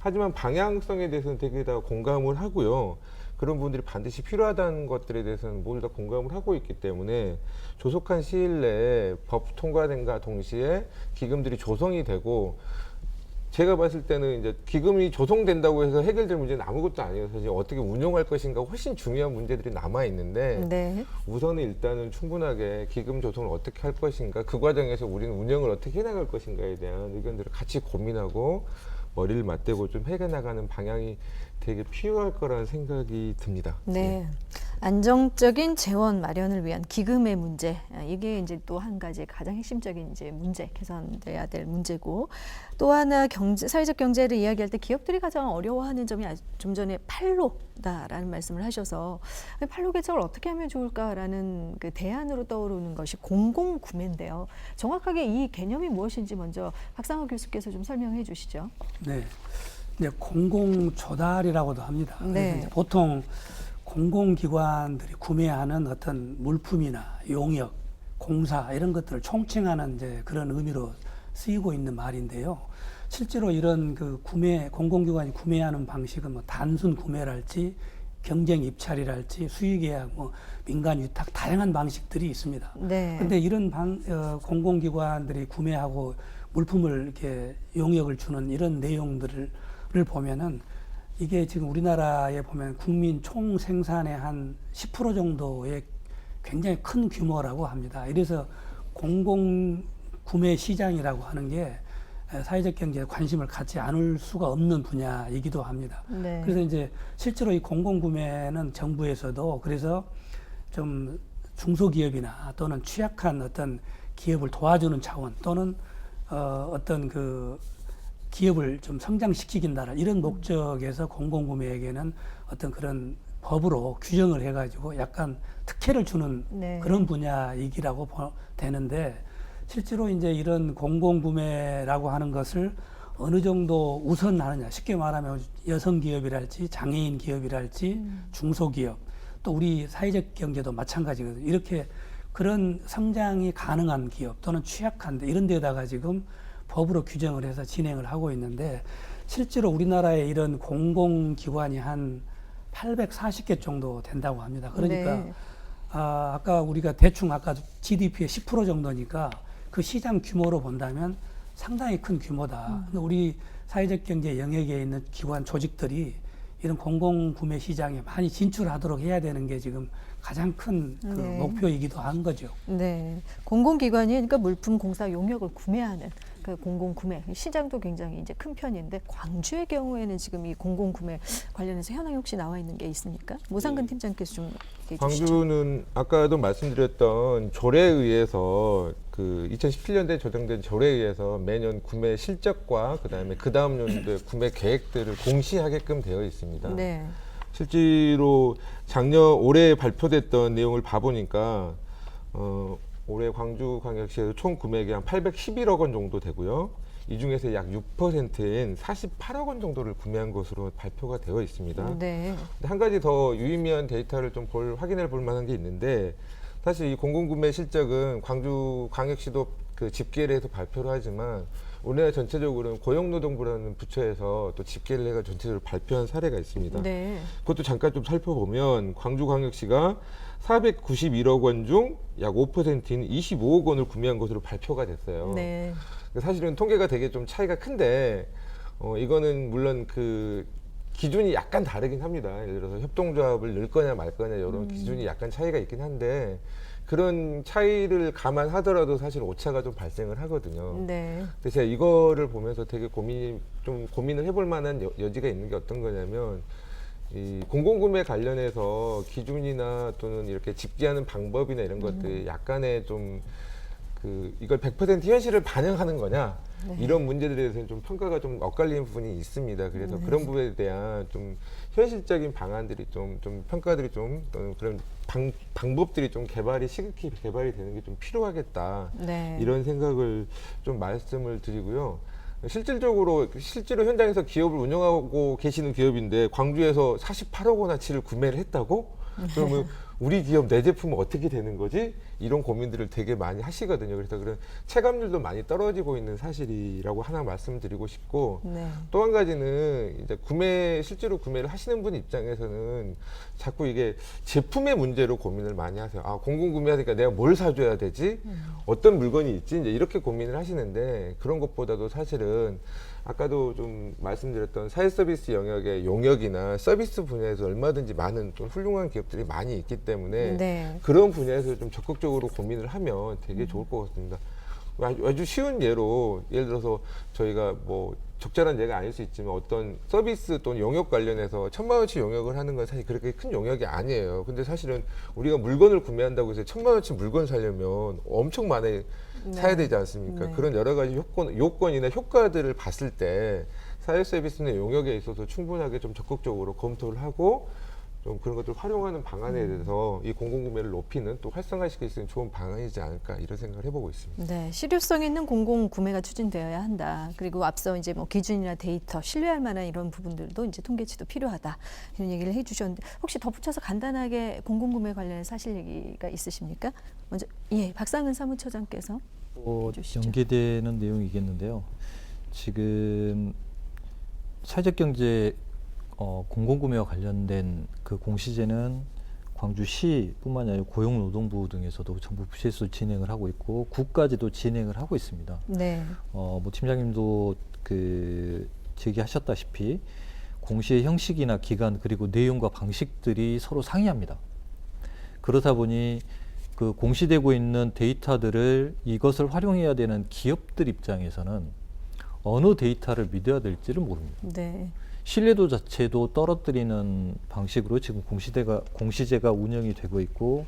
하지만 방향성에 대해서는 되게 다 공감을 하고요. 그런 부분들이 반드시 필요하다는 것들에 대해서는 모두 다 공감을 하고 있기 때문에 조속한 시일 내에 법 통과된과 동시에 기금들이 조성이 되고 제가 봤을 때는 이제 기금이 조성된다고 해서 해결될 문제는 아무것도 아니어서 사실 어떻게 운용할 것인가 훨씬 중요한 문제들이 남아 있는데 네. 우선은 일단은 충분하게 기금 조성을 어떻게 할 것인가 그 과정에서 우리는 운영을 어떻게 해나갈 것인가에 대한 의견들을 같이 고민하고 머리를 맞대고 좀 해나가는 방향이 되게 필요할 거라는 생각이 듭니다. 네. 안정적인 재원 마련을 위한 기금의 문제, 이게 이제 또 한 가지 가장 핵심적인 이제 문제, 개선돼야 될 문제고, 또 하나 사회적 경제를 이야기할 때 기업들이 가장 어려워하는 점이 좀 전에 판로다라는 말씀을 하셔서 판로 개척을 어떻게 하면 좋을까라는 그 대안으로 떠오르는 것이 공공구매인데요. 정확하게 이 개념이 무엇인지 먼저 박상호 교수께서 좀 설명해 주시죠. 네. 이제 공공조달이라고도 합니다. 네. 이제 보통 공공기관들이 구매하는 어떤 물품이나 용역, 공사 이런 것들을 총칭하는 이제 그런 의미로 쓰이고 있는 말인데요. 실제로 이런 그 공공기관이 구매하는 방식은 뭐 단순 구매랄지 경쟁 입찰이랄지 수의계약, 뭐 민간 위탁 다양한 방식들이 있습니다. 네. 근데 이런 공공기관들이 구매하고 물품을 이렇게 용역을 주는 이런 내용들을 보면은 이게 지금 우리나라에 보면 국민 총 생산의 한 10% 정도의 굉장히 큰 규모라고 합니다. 이래서 공공 구매 시장이라고 하는 게 사회적 경제에 관심을 갖지 않을 수가 없는 분야이기도 합니다. 네. 그래서 이제 실제로 이 공공구매는 정부에서도 그래서 좀 중소기업이나 또는 취약한 어떤 기업을 도와주는 차원 또는 어떤 그 기업을 좀 성장시키긴다는 이런 목적에서 공공구매에게는 어떤 그런 법으로 규정을 해가지고 약간 특혜를 주는 네. 그런 분야이기라고 되는데 실제로 이제 이런 공공구매라고 하는 것을 어느 정도 우선하느냐 쉽게 말하면 여성 기업이랄지 장애인 기업이랄지 중소기업 또 우리 사회적 경제도 마찬가지거든요. 이렇게 그런 성장이 가능한 기업 또는 취약한데 이런 데다가 지금 법으로 규정을 해서 진행을 하고 있는데 실제로 우리나라에 이런 공공기관이 한 840개 정도 된다고 합니다. 그러니까 네. 아까 우리가 대충 아까 GDP의 10% 정도니까 그 시장 규모로 본다면 상당히 큰 규모다. 근데 우리 사회적 경제 영역에 있는 기관 조직들이 이런 공공구매 시장에 많이 진출하도록 해야 되는 게 지금 가장 큰 그 네. 목표이기도 한 거죠. 네, 공공기관이 그러니까 물품 공사 용역을 구매하는 그 공공구매 시장도 굉장히 이제 큰 편인데 광주의 경우에는 지금 이 공공구매 관련해서 현황이 혹시 나와 있는 게 있습니까? 모상근 팀장께서 좀 얘기해 주시죠. 광주는 아까도 말씀드렸던 조례에 의해서 그 2017년도에 조정된 조례에 의해서 매년 구매 실적과 그다음에 그 다음 연도의 구매 계획들을 공시하게끔 되어 있습니다. 네, 실제로 올해 발표됐던 내용을 봐보니까 올해 광주광역시에서 총 구매액이 한 811억 원 정도 되고요. 이 중에서 약 6%인 48억 원 정도를 구매한 것으로 발표가 되어 있습니다. 네, 근데 한 가지 더 유의미한 데이터를 좀 확인해 볼 만한 게 있는데 사실 이 공공구매 실적은 광주광역시도 그 집계를 해서 발표를 하지만 우리나라 전체적으로는 고용노동부라는 부처에서 또 집계를 해가 전체적으로 발표한 사례가 있습니다. 네, 그것도 잠깐 좀 살펴보면 광주광역시가 491억 원 중 약 5%인 25억 원을 구매한 것으로 발표가 됐어요. 네, 사실은 통계가 되게 좀 차이가 큰데 이거는 물론 그 기준이 약간 다르긴 합니다. 예를 들어서 협동조합을 넣을 거냐 말 거냐 이런 기준이 약간 차이가 있긴 한데 그런 차이를 감안하더라도 사실 오차가 좀 발생을 하거든요. 네, 근데 제가 이거를 보면서 되게 고민을 해볼 만한 여지가 있는 게 어떤 거냐면 이 공공구매 관련해서 기준이나 또는 이렇게 집계하는 방법이나 이런 것들이 약간의 좀 이걸 100% 현실을 반영하는 거냐 네. 이런 문제들에 대해서는 좀 평가가 좀 엇갈리는 부분이 있습니다. 그래서 그런 부분에 대한 좀 현실적인 방안들이 좀 평가들이 좀 또는 그런 방법들이 좀 시급히 개발이 되는 게 좀 필요하겠다. 네. 이런 생각을 좀 말씀을 드리고요. 실질로 현장에서 기업을 운영하고 계시는 기업인데 광주에서 48억 원어치를 구매를 했다고? 그러면 우리 기업 내 제품은 어떻게 되는 거지? 이런 고민들을 되게 많이 하시거든요. 그래서 그런 체감률도 많이 떨어지고 있는 사실이라고 하나 말씀드리고 싶고 네. 또 한 가지는 이제 실제로 구매를 하시는 분 입장에서는 자꾸 이게 제품의 문제로 고민을 많이 하세요. 아, 공공구매하니까 내가 뭘 사줘야 되지? 어떤 물건이 있지? 이제 이렇게 고민을 하시는데 그런 것보다도 사실은 아까도 좀 말씀드렸던 사회 서비스 영역의 용역이나 서비스 분야에서 얼마든지 많은 좀 훌륭한 기업들이 많이 있기 때문에 네. 그런 분야에서 좀 적극적으로 고민을 하면 되게 좋을 것 같습니다. 아주 쉬운 예로 예를 들어서 저희가 뭐 적절한 예가 아닐 수 있지만 어떤 서비스 또는 용역 관련해서 1,000만 원치 용역을 하는 건 사실 그렇게 큰 용역이 아니에요. 근데 사실은 우리가 물건을 구매한다고 해서 1,000만 원치 물건 사려면 엄청 많이 사야 되지 않습니까? 네. 그런 여러 가지 요건이나 효과들을 봤을 때 사회 서비스나 용역에 있어서 충분하게 좀 적극적으로 검토를 하고 좀 그런 것들을 활용하는 방안에 대해서 이 공공구매를 높이는 또 활성화시킬 수 있는 좋은 방안이지 않을까 이런 생각을 해보고 있습니다. 네, 실효성 있는 공공구매가 추진되어야 한다. 그리고 앞서 이제 뭐 기준이나 데이터, 신뢰할 만한 이런 부분들도 이제 통계치도 필요하다. 이런 얘기를 해주셨는데 혹시 덧붙여서 간단하게 공공구매 관련해서 하실 얘기가 있으십니까? 먼저 박상은 사무처장께서 해주시죠. 연계되는 내용이겠는데요. 지금 사회적 경제 공공구매와 관련된 그 공시제는 광주시뿐만 아니라 고용노동부 등에서도 정부 부처에서 진행을 하고 있고 구까지도 진행을 하고 있습니다. 네. 뭐 팀장님도 그 제기하셨다시피 공시의 형식이나 기간 그리고 내용과 방식들이 서로 상이합니다. 그렇다 보니 그 공시되고 있는 데이터들을 이것을 활용해야 되는 기업들 입장에서는 어느 데이터를 믿어야 될지를 모릅니다. 네. 신뢰도 자체도 떨어뜨리는 방식으로 지금 공시제가 운영이 되고 있고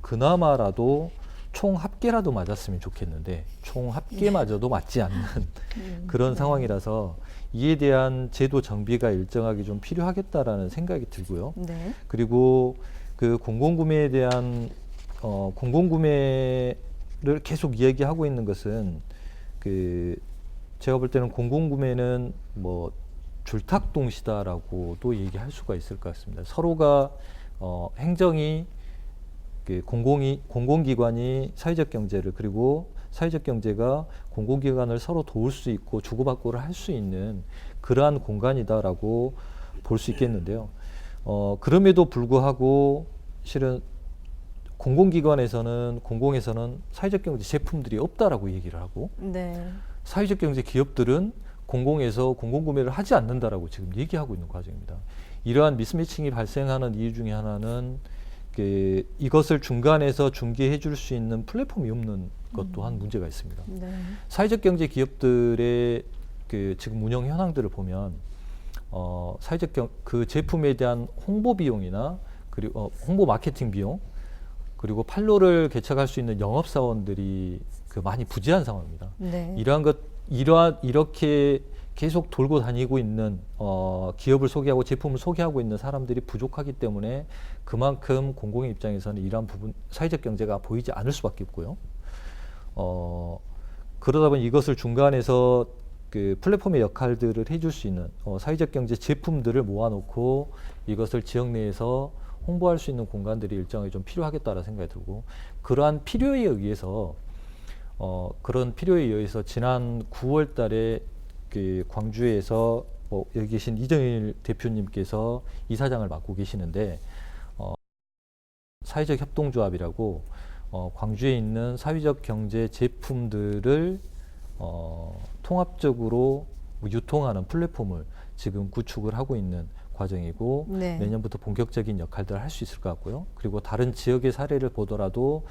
그나마라도 총 합계라도 맞았으면 좋겠는데 총 합계마저도 맞지 않는 그런 상황이라서 이에 대한 제도 정비가 일정하게 좀 필요하겠다라는 생각이 들고요. 네. 그리고 그 공공구매에 대한 공공구매를 계속 이야기하고 있는 것은 그 제가 볼 때는 공공구매는 뭐 줄탁동시다라고도 얘기할 수가 있을 것 같습니다. 서로가 행정이 그 공공기관이 사회적 경제를 그리고 사회적 경제가 공공기관을 서로 도울 수 있고 주고받고를 할 수 있는 그러한 공간이다라고 볼 수 있겠는데요. 그럼에도 불구하고 실은 공공기관에서는 공공에서는 사회적 경제 제품들이 없다라고 얘기를 하고 네. 사회적 경제 기업들은 공공에서 공공구매를 하지 않는다라고 지금 얘기하고 있는 과정입니다. 이러한 미스매칭이 발생하는 이유 중에 하나는 이것을 중간에서 중개해 줄 수 있는 플랫폼이 없는 것 또한 문제가 있습니다. 네. 사회적 경제 기업들의 그 지금 운영 현황들을 보면 그 제품에 대한 홍보 비용이나 그리고 홍보 마케팅 비용 그리고 판로를 개척할 수 있는 영업 사원들이 그 많이 부재한 상황입니다. 네. 이렇게 계속 돌고 다니고 있는 기업을 소개하고 제품을 소개하고 있는 사람들이 부족하기 때문에 그만큼 공공의 입장에서는 이러한 부분 사회적 경제가 보이지 않을 수밖에 없고요. 그러다 보니 이것을 중간에서 그 플랫폼의 역할들을 해줄 수 있는 사회적 경제 제품들을 모아놓고 이것을 지역 내에서 홍보할 수 있는 공간들이 일정하게 좀 필요하겠다라는 생각이 들고 그러한 필요에 의해서 지난 9월 달에 그 광주에서 여기 계신 이정일 대표님께서 이사장을 맡고 계시는데 사회적 협동조합이라고 광주에 있는 사회적 경제 제품들을 통합적으로 유통하는 플랫폼을 지금 구축을 하고 있는 과정이고 네. 내년부터 본격적인 역할들을 할 수 있을 것 같고요. 그리고 다른 지역의 사례를 보더라도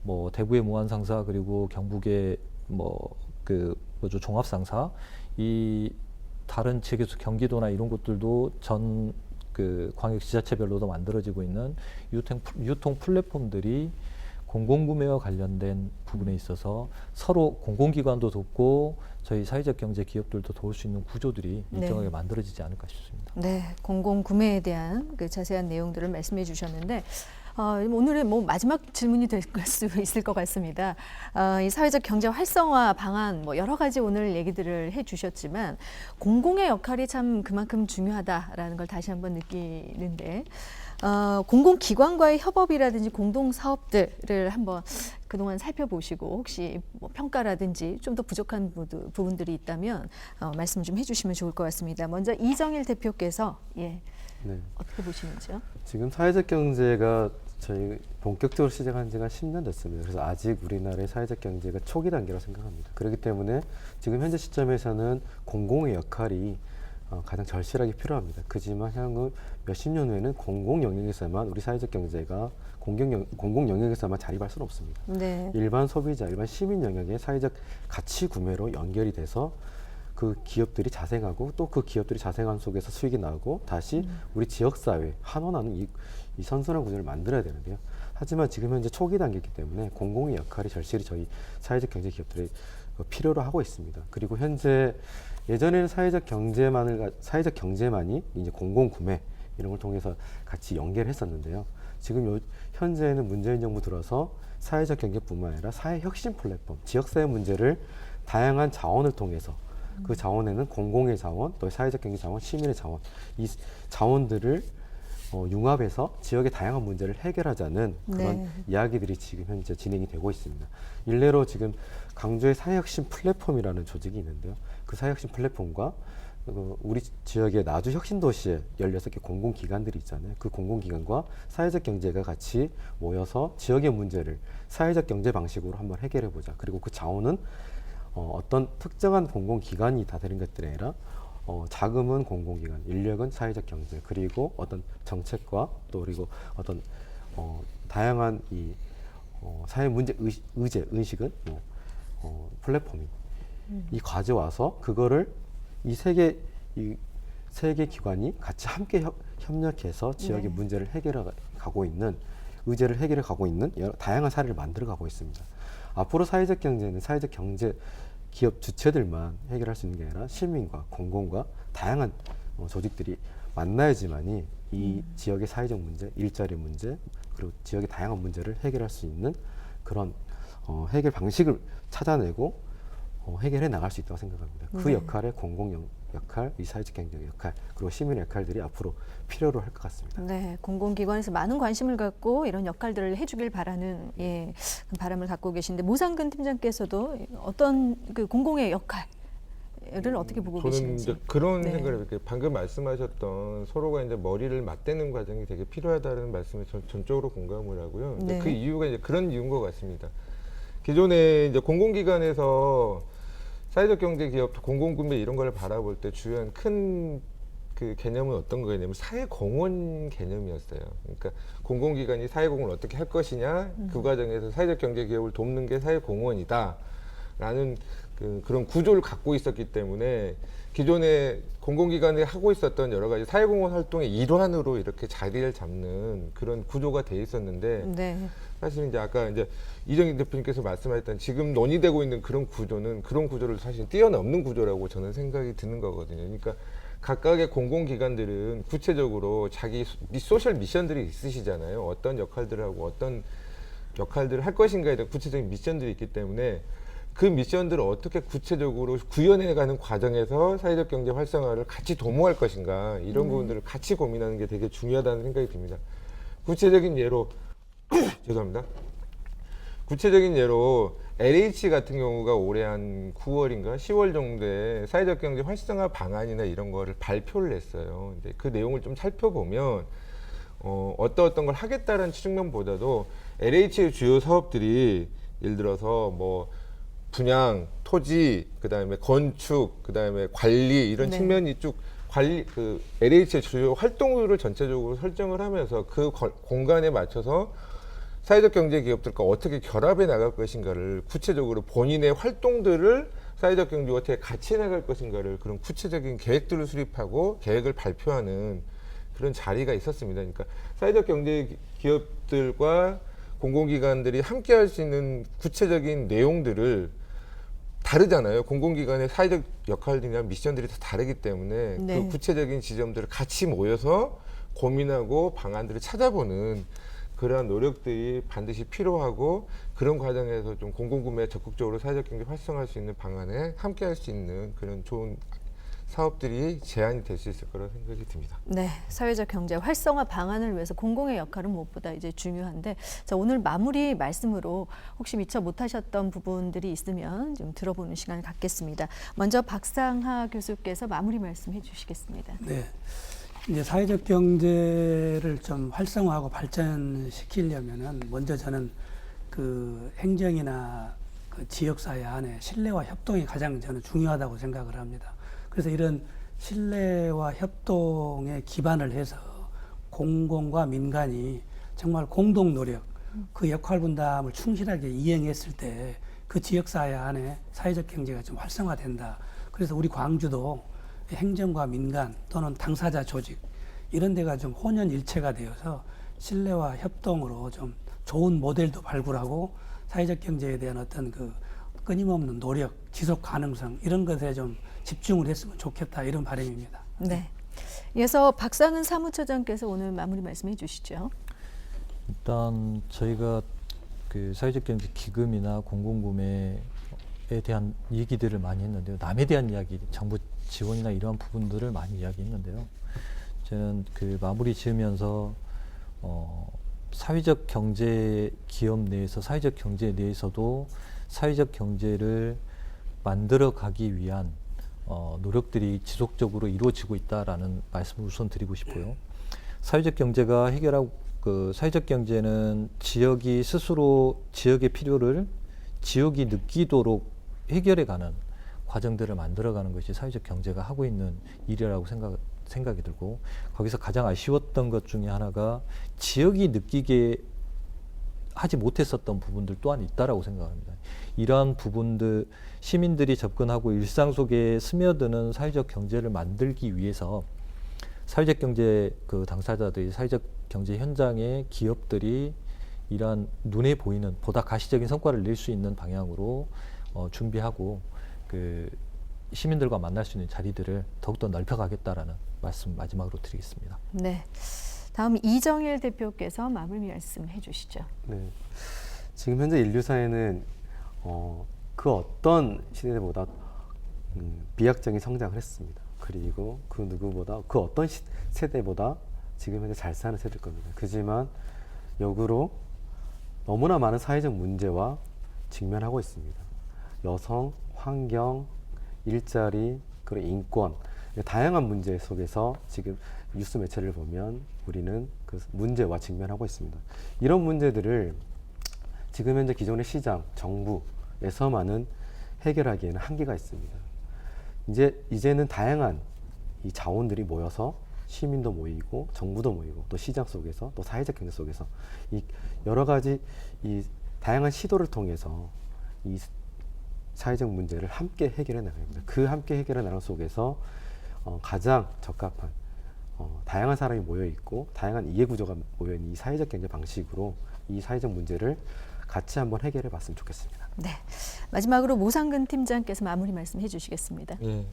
뭐 대구의 무한상사 그리고 경북의 종합상사 이 다른 지역에서 경기도나 이런 곳들도 전 그 광역지자체별로도 만들어지고 있는 유통 플랫폼들이 공공구매와 관련된 부분에 있어서 서로 공공기관도 돕고 저희 사회적 경제 기업들도 도울 수 있는 구조들이 일정하게 네. 만들어지지 않을까 싶습니다. 네, 공공구매에 대한 그 자세한 내용들을 말씀해 주셨는데 오늘의 뭐 마지막 질문이 될 수 있을 것 같습니다. 이 사회적 경제 활성화 방안 뭐 여러 가지 오늘 얘기들을 해주셨지만 공공의 역할이 참 그만큼 중요하다라는 걸 다시 한번 느끼는데 공공기관과의 협업이라든지 공동사업들을 한번 그동안 살펴보시고 혹시 뭐 평가라든지 좀 더 부족한 부분들이 있다면 말씀 좀 해주시면 좋을 것 같습니다. 먼저 이정일 대표께서 네. 어떻게 보시는지요? 지금 사회적 경제가 저희 본격적으로 시작한 지가 10년 됐습니다. 그래서 아직 우리나라의 사회적 경제가 초기 단계라고 생각합니다. 그렇기 때문에 지금 현재 시점에서는 공공의 역할이 가장 절실하게 필요합니다. 그지만 향후 몇십 년 후에는 공공 영역에서만 우리 사회적 경제가 공공 영역에서만 자립할 수는 없습니다. 네. 일반 소비자, 일반 시민 영역의 사회적 가치 구매로 연결이 돼서 그 기업들이 자생하고 또 그 기업들이 자생한 속에서 수익이 나오고 다시 우리 지역사회 환원하는 이 선순환 구조를 만들어야 되는데요. 하지만 지금 현재 초기 단계이기 때문에 공공의 역할이 절실히 저희 사회적 경제 기업들의 필요로 하고 있습니다. 그리고 현재 예전에는 사회적 경제만이 이제 공공 구매 이런 걸 통해서 같이 연결했었는데요. 지금 현재는 문재인 정부 들어서 사회적 경제뿐만 아니라 사회 혁신 플랫폼, 지역사회 문제를 다양한 자원을 통해서 그 자원에는 공공의 자원, 또 사회적 경제 자원, 시민의 자원, 이 자원들을 융합해서 지역의 다양한 문제를 해결하자는 그런 네. 이야기들이 지금 현재 진행이 되고 있습니다. 일례로 지금 강주의 사회혁신 플랫폼이라는 조직이 있는데요. 그 사회혁신 플랫폼과 우리 지역의 나주 혁신도시에 16개 공공기관들이 있잖아요. 그 공공기관과 사회적 경제가 같이 모여서 지역의 문제를 사회적 경제 방식으로 한번 해결해 보자. 그리고 그 자원은 어떤 특정한 공공기관이 다 되는 것들이 아니라 자금은 공공기관, 인력은 사회적 경제, 그리고 어떤 정책과 또 그리고 어떤 다양한 이 사회 문제 의제, 의식은 플랫폼이 이 가져와서 그거를 이 세 개 기관이 같이 함께 협력해서 지역의 네. 문제를 해결해 가고 있는 의제를 해결해 가고 있는 여러 다양한 사례를 만들어 가고 있습니다. 앞으로 사회적 경제는 사회적 경제 기업 주체들만 해결할 수 있는 게 아니라 시민과 공공과 다양한 조직들이 만나야지만이 이 지역의 사회적 문제, 일자리 문제, 그리고 지역의 다양한 문제를 해결할 수 있는 그런 해결 방식을 찾아내고 해결해 나갈 수 있다고 생각합니다. 그 네. 역할에 공공 역할, 이 사회적 경제 역할, 그리고 시민의 역할들이 앞으로 필요로 할 것 같습니다. 네, 공공기관에서 많은 관심을 갖고 이런 역할들을 해주길 바라는 바람을 갖고 계신데 모상근 팀장께서도 어떤 그 공공의 역할을 어떻게 보고 저는 계시는지. 이제 그런 네. 생각을 이렇게 방금 말씀하셨던 서로가 이제 머리를 맞대는 과정이 되게 필요하다는 말씀에 전적으로 공감을 하고요. 근데 네. 그 이유가 이제 그런 이유인 것 같습니다. 기존에 이제 공공기관에서 사회적 경제 기업, 공공구매 이런 걸 바라볼 때 주요한 큰 그 개념은 어떤 거냐면 사회공헌 개념이었어요. 그러니까 공공기관이 사회공헌을 어떻게 할 것이냐, 그 과정에서 사회적 경제 기업을 돕는 게 사회공헌이다라는 그런 구조를 갖고 있었기 때문에 기존에 공공기관이 하고 있었던 여러 가지 사회공헌 활동의 일환으로 이렇게 자리를 잡는 그런 구조가 돼 있었는데 네. 사실 이제 아까 이제 이정희 대표님께서 말씀하셨던 지금 논의되고 있는 그런 구조는 그런 구조를 사실 뛰어넘는 구조라고 저는 생각이 드는 거거든요. 그러니까 각각의 공공기관들은 구체적으로 자기 소셜 미션들이 있으시잖아요. 어떤 역할들을 하고 어떤 역할들을 할 것인가에 대한 구체적인 미션들이 있기 때문에 그 미션들을 어떻게 구체적으로 구현해가는 과정에서 사회적 경제 활성화를 같이 도모할 것인가 이런 부분들을 같이 고민하는 게 되게 중요하다는 생각이 듭니다. 구체적인 예로 죄송합니다. 구체적인 예로 LH 같은 경우가 올해 한 9월인가 10월 정도에 사회적 경제 활성화 방안이나 이런 거를 발표를 했어요. 근데 그 내용을 좀 살펴보면 어떤 걸 하겠다는 측면보다도 LH의 주요 사업들이 예를 들어서 뭐 분양, 토지, 그다음에 건축, 그다음에 관리 이런 네. 측면이 쭉 관리 그 LH의 주요 활동률을 전체적으로 설정을 하면서 그 공간에 맞춰서 사회적 경제 기업들과 어떻게 결합해 나갈 것인가를 구체적으로 본인의 활동들을 사회적 경제와 어떻게 같이 나갈 것인가를 그런 구체적인 계획들을 수립하고 계획을 발표하는 그런 자리가 있었습니다. 그러니까 사회적 경제 기업들과 공공기관들이 함께 할 수 있는 구체적인 내용들을 다르잖아요. 공공기관의 사회적 역할들이나 미션들이 다 다르기 때문에 네. 그 구체적인 지점들을 같이 모여서 고민하고 방안들을 찾아보는 그러한 노력들이 반드시 필요하고 그런 과정에서 좀 공공구매에 적극적으로 사회적 경제 활성화할 수 있는 방안에 함께 할 수 있는 그런 좋은 사업들이 제안이 될 수 있을 거라고 생각이 듭니다. 네, 사회적 경제 활성화 방안을 위해서 공공의 역할은 무엇보다 이제 중요한데, 자, 오늘 마무리 말씀으로 혹시 미처 못하셨던 부분들이 있으면 좀 들어보는 시간을 갖겠습니다. 먼저 박상하 교수께서 마무리 말씀해 주시겠습니다. 네. 이제 사회적 경제를 좀 활성화하고 발전시키려면은 먼저 저는 그 행정이나 그 지역사회 안에 신뢰와 협동이 가장 저는 중요하다고 생각을 합니다. 그래서 이런 신뢰와 협동에 기반을 해서 공공과 민간이 정말 공동 노력, 그 역할 분담을 충실하게 이행했을 때 그 지역사회 안에 사회적 경제가 좀 활성화된다. 그래서 우리 광주도 행정과 민간 또는 당사자 조직 이런 데가 좀 혼연일체가 되어서 신뢰와 협동으로 좀 좋은 모델도 발굴하고 사회적 경제에 대한 어떤 그 끊임없는 노력, 지속 가능성 이런 것에 좀 집중을 했으면 좋겠다 이런 바람입니다. 네. 이어서 박상은 사무처장께서 오늘 마무리 말씀해 주시죠. 일단 저희가 그 사회적 경제 기금이나 공공구매에 대한 얘기들을 많이 했는데요. 남에 대한 이야기, 정부 지원이나 이러한 부분들을 많이 이야기했는데요. 저는 그 마무리 지으면서 사회적 경제 기업 내에서 사회적 경제 내에서도 사회적 경제를 만들어 가기 위한 노력들이 지속적으로 이루어지고 있다라는 말씀을 우선 드리고 싶고요. 사회적 경제가 해결하고 사회적 경제는 지역이 스스로 지역의 필요를 지역이 느끼도록 해결해가는 과정들을 만들어가는 것이 사회적 경제가 하고 있는 일이라고 생각이 들고, 거기서 가장 아쉬웠던 것 중에 하나가 지역이 느끼게 하지 못했었던 부분들 또한 있다라고 생각합니다. 이러한 부분들, 시민들이 접근하고 일상 속에 스며드는 사회적 경제를 만들기 위해서 사회적 경제 당사자들이, 사회적 경제 현장의 기업들이 이러한 눈에 보이는 보다 가시적인 성과를 낼 수 있는 방향으로 준비하고 시민들과 만날 수 있는 자리들을 더욱더 넓혀가겠다라는 말씀 마지막으로 드리겠습니다. 네. 다음 이정일 대표께서 마무리 말씀해 주시죠. 네. 지금 현재 인류 사회는 그 어떤 시대보다 비약적인 성장을 했습니다. 그리고 그 누구보다, 그 어떤 세대보다 지금 현재 잘 사는 세대일 겁니다. 그지만 역으로 너무나 많은 사회적 문제와 직면하고 있습니다. 여성, 환경, 일자리, 그리고 인권, 다양한 문제 속에서 지금 뉴스 매체를 보면 우리는 그 문제와 직면하고 있습니다. 이런 문제들을 지금 현재 기존의 시장, 정부에서만은 해결하기에는 한계가 있습니다. 이제는 다양한 이 자원들이 모여서 시민도 모이고 정부도 모이고 또 시장 속에서 또 사회적 경제 속에서 이 여러 가지 이 다양한 시도를 통해서 이 사회적 문제를 함께 해결해 나갑니다. 그 함께 해결해 나가는 속에서 가장 적합한 다양한 사람이 모여 있고 다양한 이해 구조가 모여 있는 이 사회적 경제 방식으로 이 사회적 문제를 같이 한번 해결해 봤으면 좋겠습니다. 네. 마지막으로 모상근 팀장께서 마무리 말씀해 주시겠습니다. 예.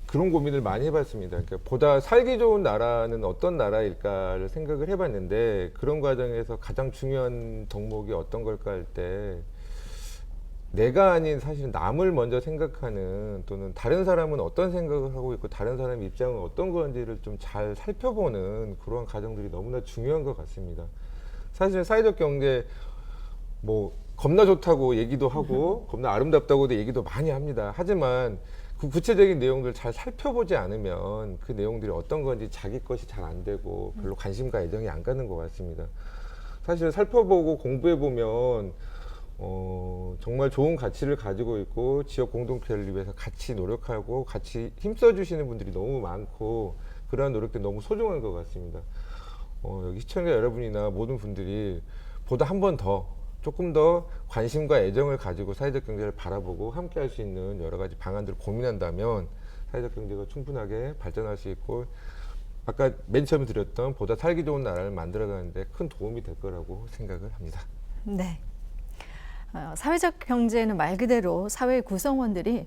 그런 고민을 많이 해봤습니다. 그러니까 보다 살기 좋은 나라는 어떤 나라일까를 생각을 해봤는데, 그런 과정에서 가장 중요한 덕목이 어떤 걸까 할 때 내가 아닌 사실 남을 먼저 생각하는, 또는 다른 사람은 어떤 생각을 하고 있고 다른 사람의 입장은 어떤 건지를 좀 잘 살펴보는 그런 과정들이 너무나 중요한 것 같습니다. 사실 사회적 경제 뭐 겁나 좋다고 얘기도 하고 겁나 아름답다고도 얘기도 많이 합니다. 하지만 그 구체적인 내용들 잘 살펴보지 않으면 그 내용들이 어떤 건지 자기 것이 잘 안 되고 별로 관심과 애정이 안 가는 것 같습니다. 사실 살펴보고 공부해보면 정말 좋은 가치를 가지고 있고 지역 공동체를 위해서 같이 노력하고 같이 힘써주시는 분들이 너무 많고, 그러한 노력들이 너무 소중한 것 같습니다. 여기 시청자 여러분이나 모든 분들이 보다 한 번 더 조금 더 관심과 애정을 가지고 사회적 경제를 바라보고 함께 할 수 있는 여러 가지 방안들을 고민한다면 사회적 경제가 충분하게 발전할 수 있고, 아까 맨 처음에 드렸던 보다 살기 좋은 나라를 만들어가는 데 큰 도움이 될 거라고 생각을 합니다. 네. 사회적 경제는 말 그대로 사회 구성원들이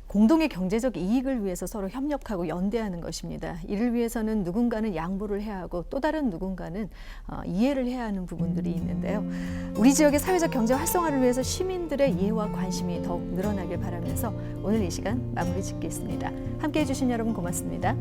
공동의 경제적 이익을 위해서 서로 협력하고 연대하는 것입니다. 이를 위해서는 누군가는 양보를 해야 하고 또 다른 누군가는 이해를 해야 하는 부분들이 있는데요. 우리 지역의 사회적 경제 활성화를 위해서 시민들의 이해와 관심이 더욱 늘어나길 바라면서 오늘 이 시간 마무리 짓겠습니다. 함께해 주신 여러분 고맙습니다.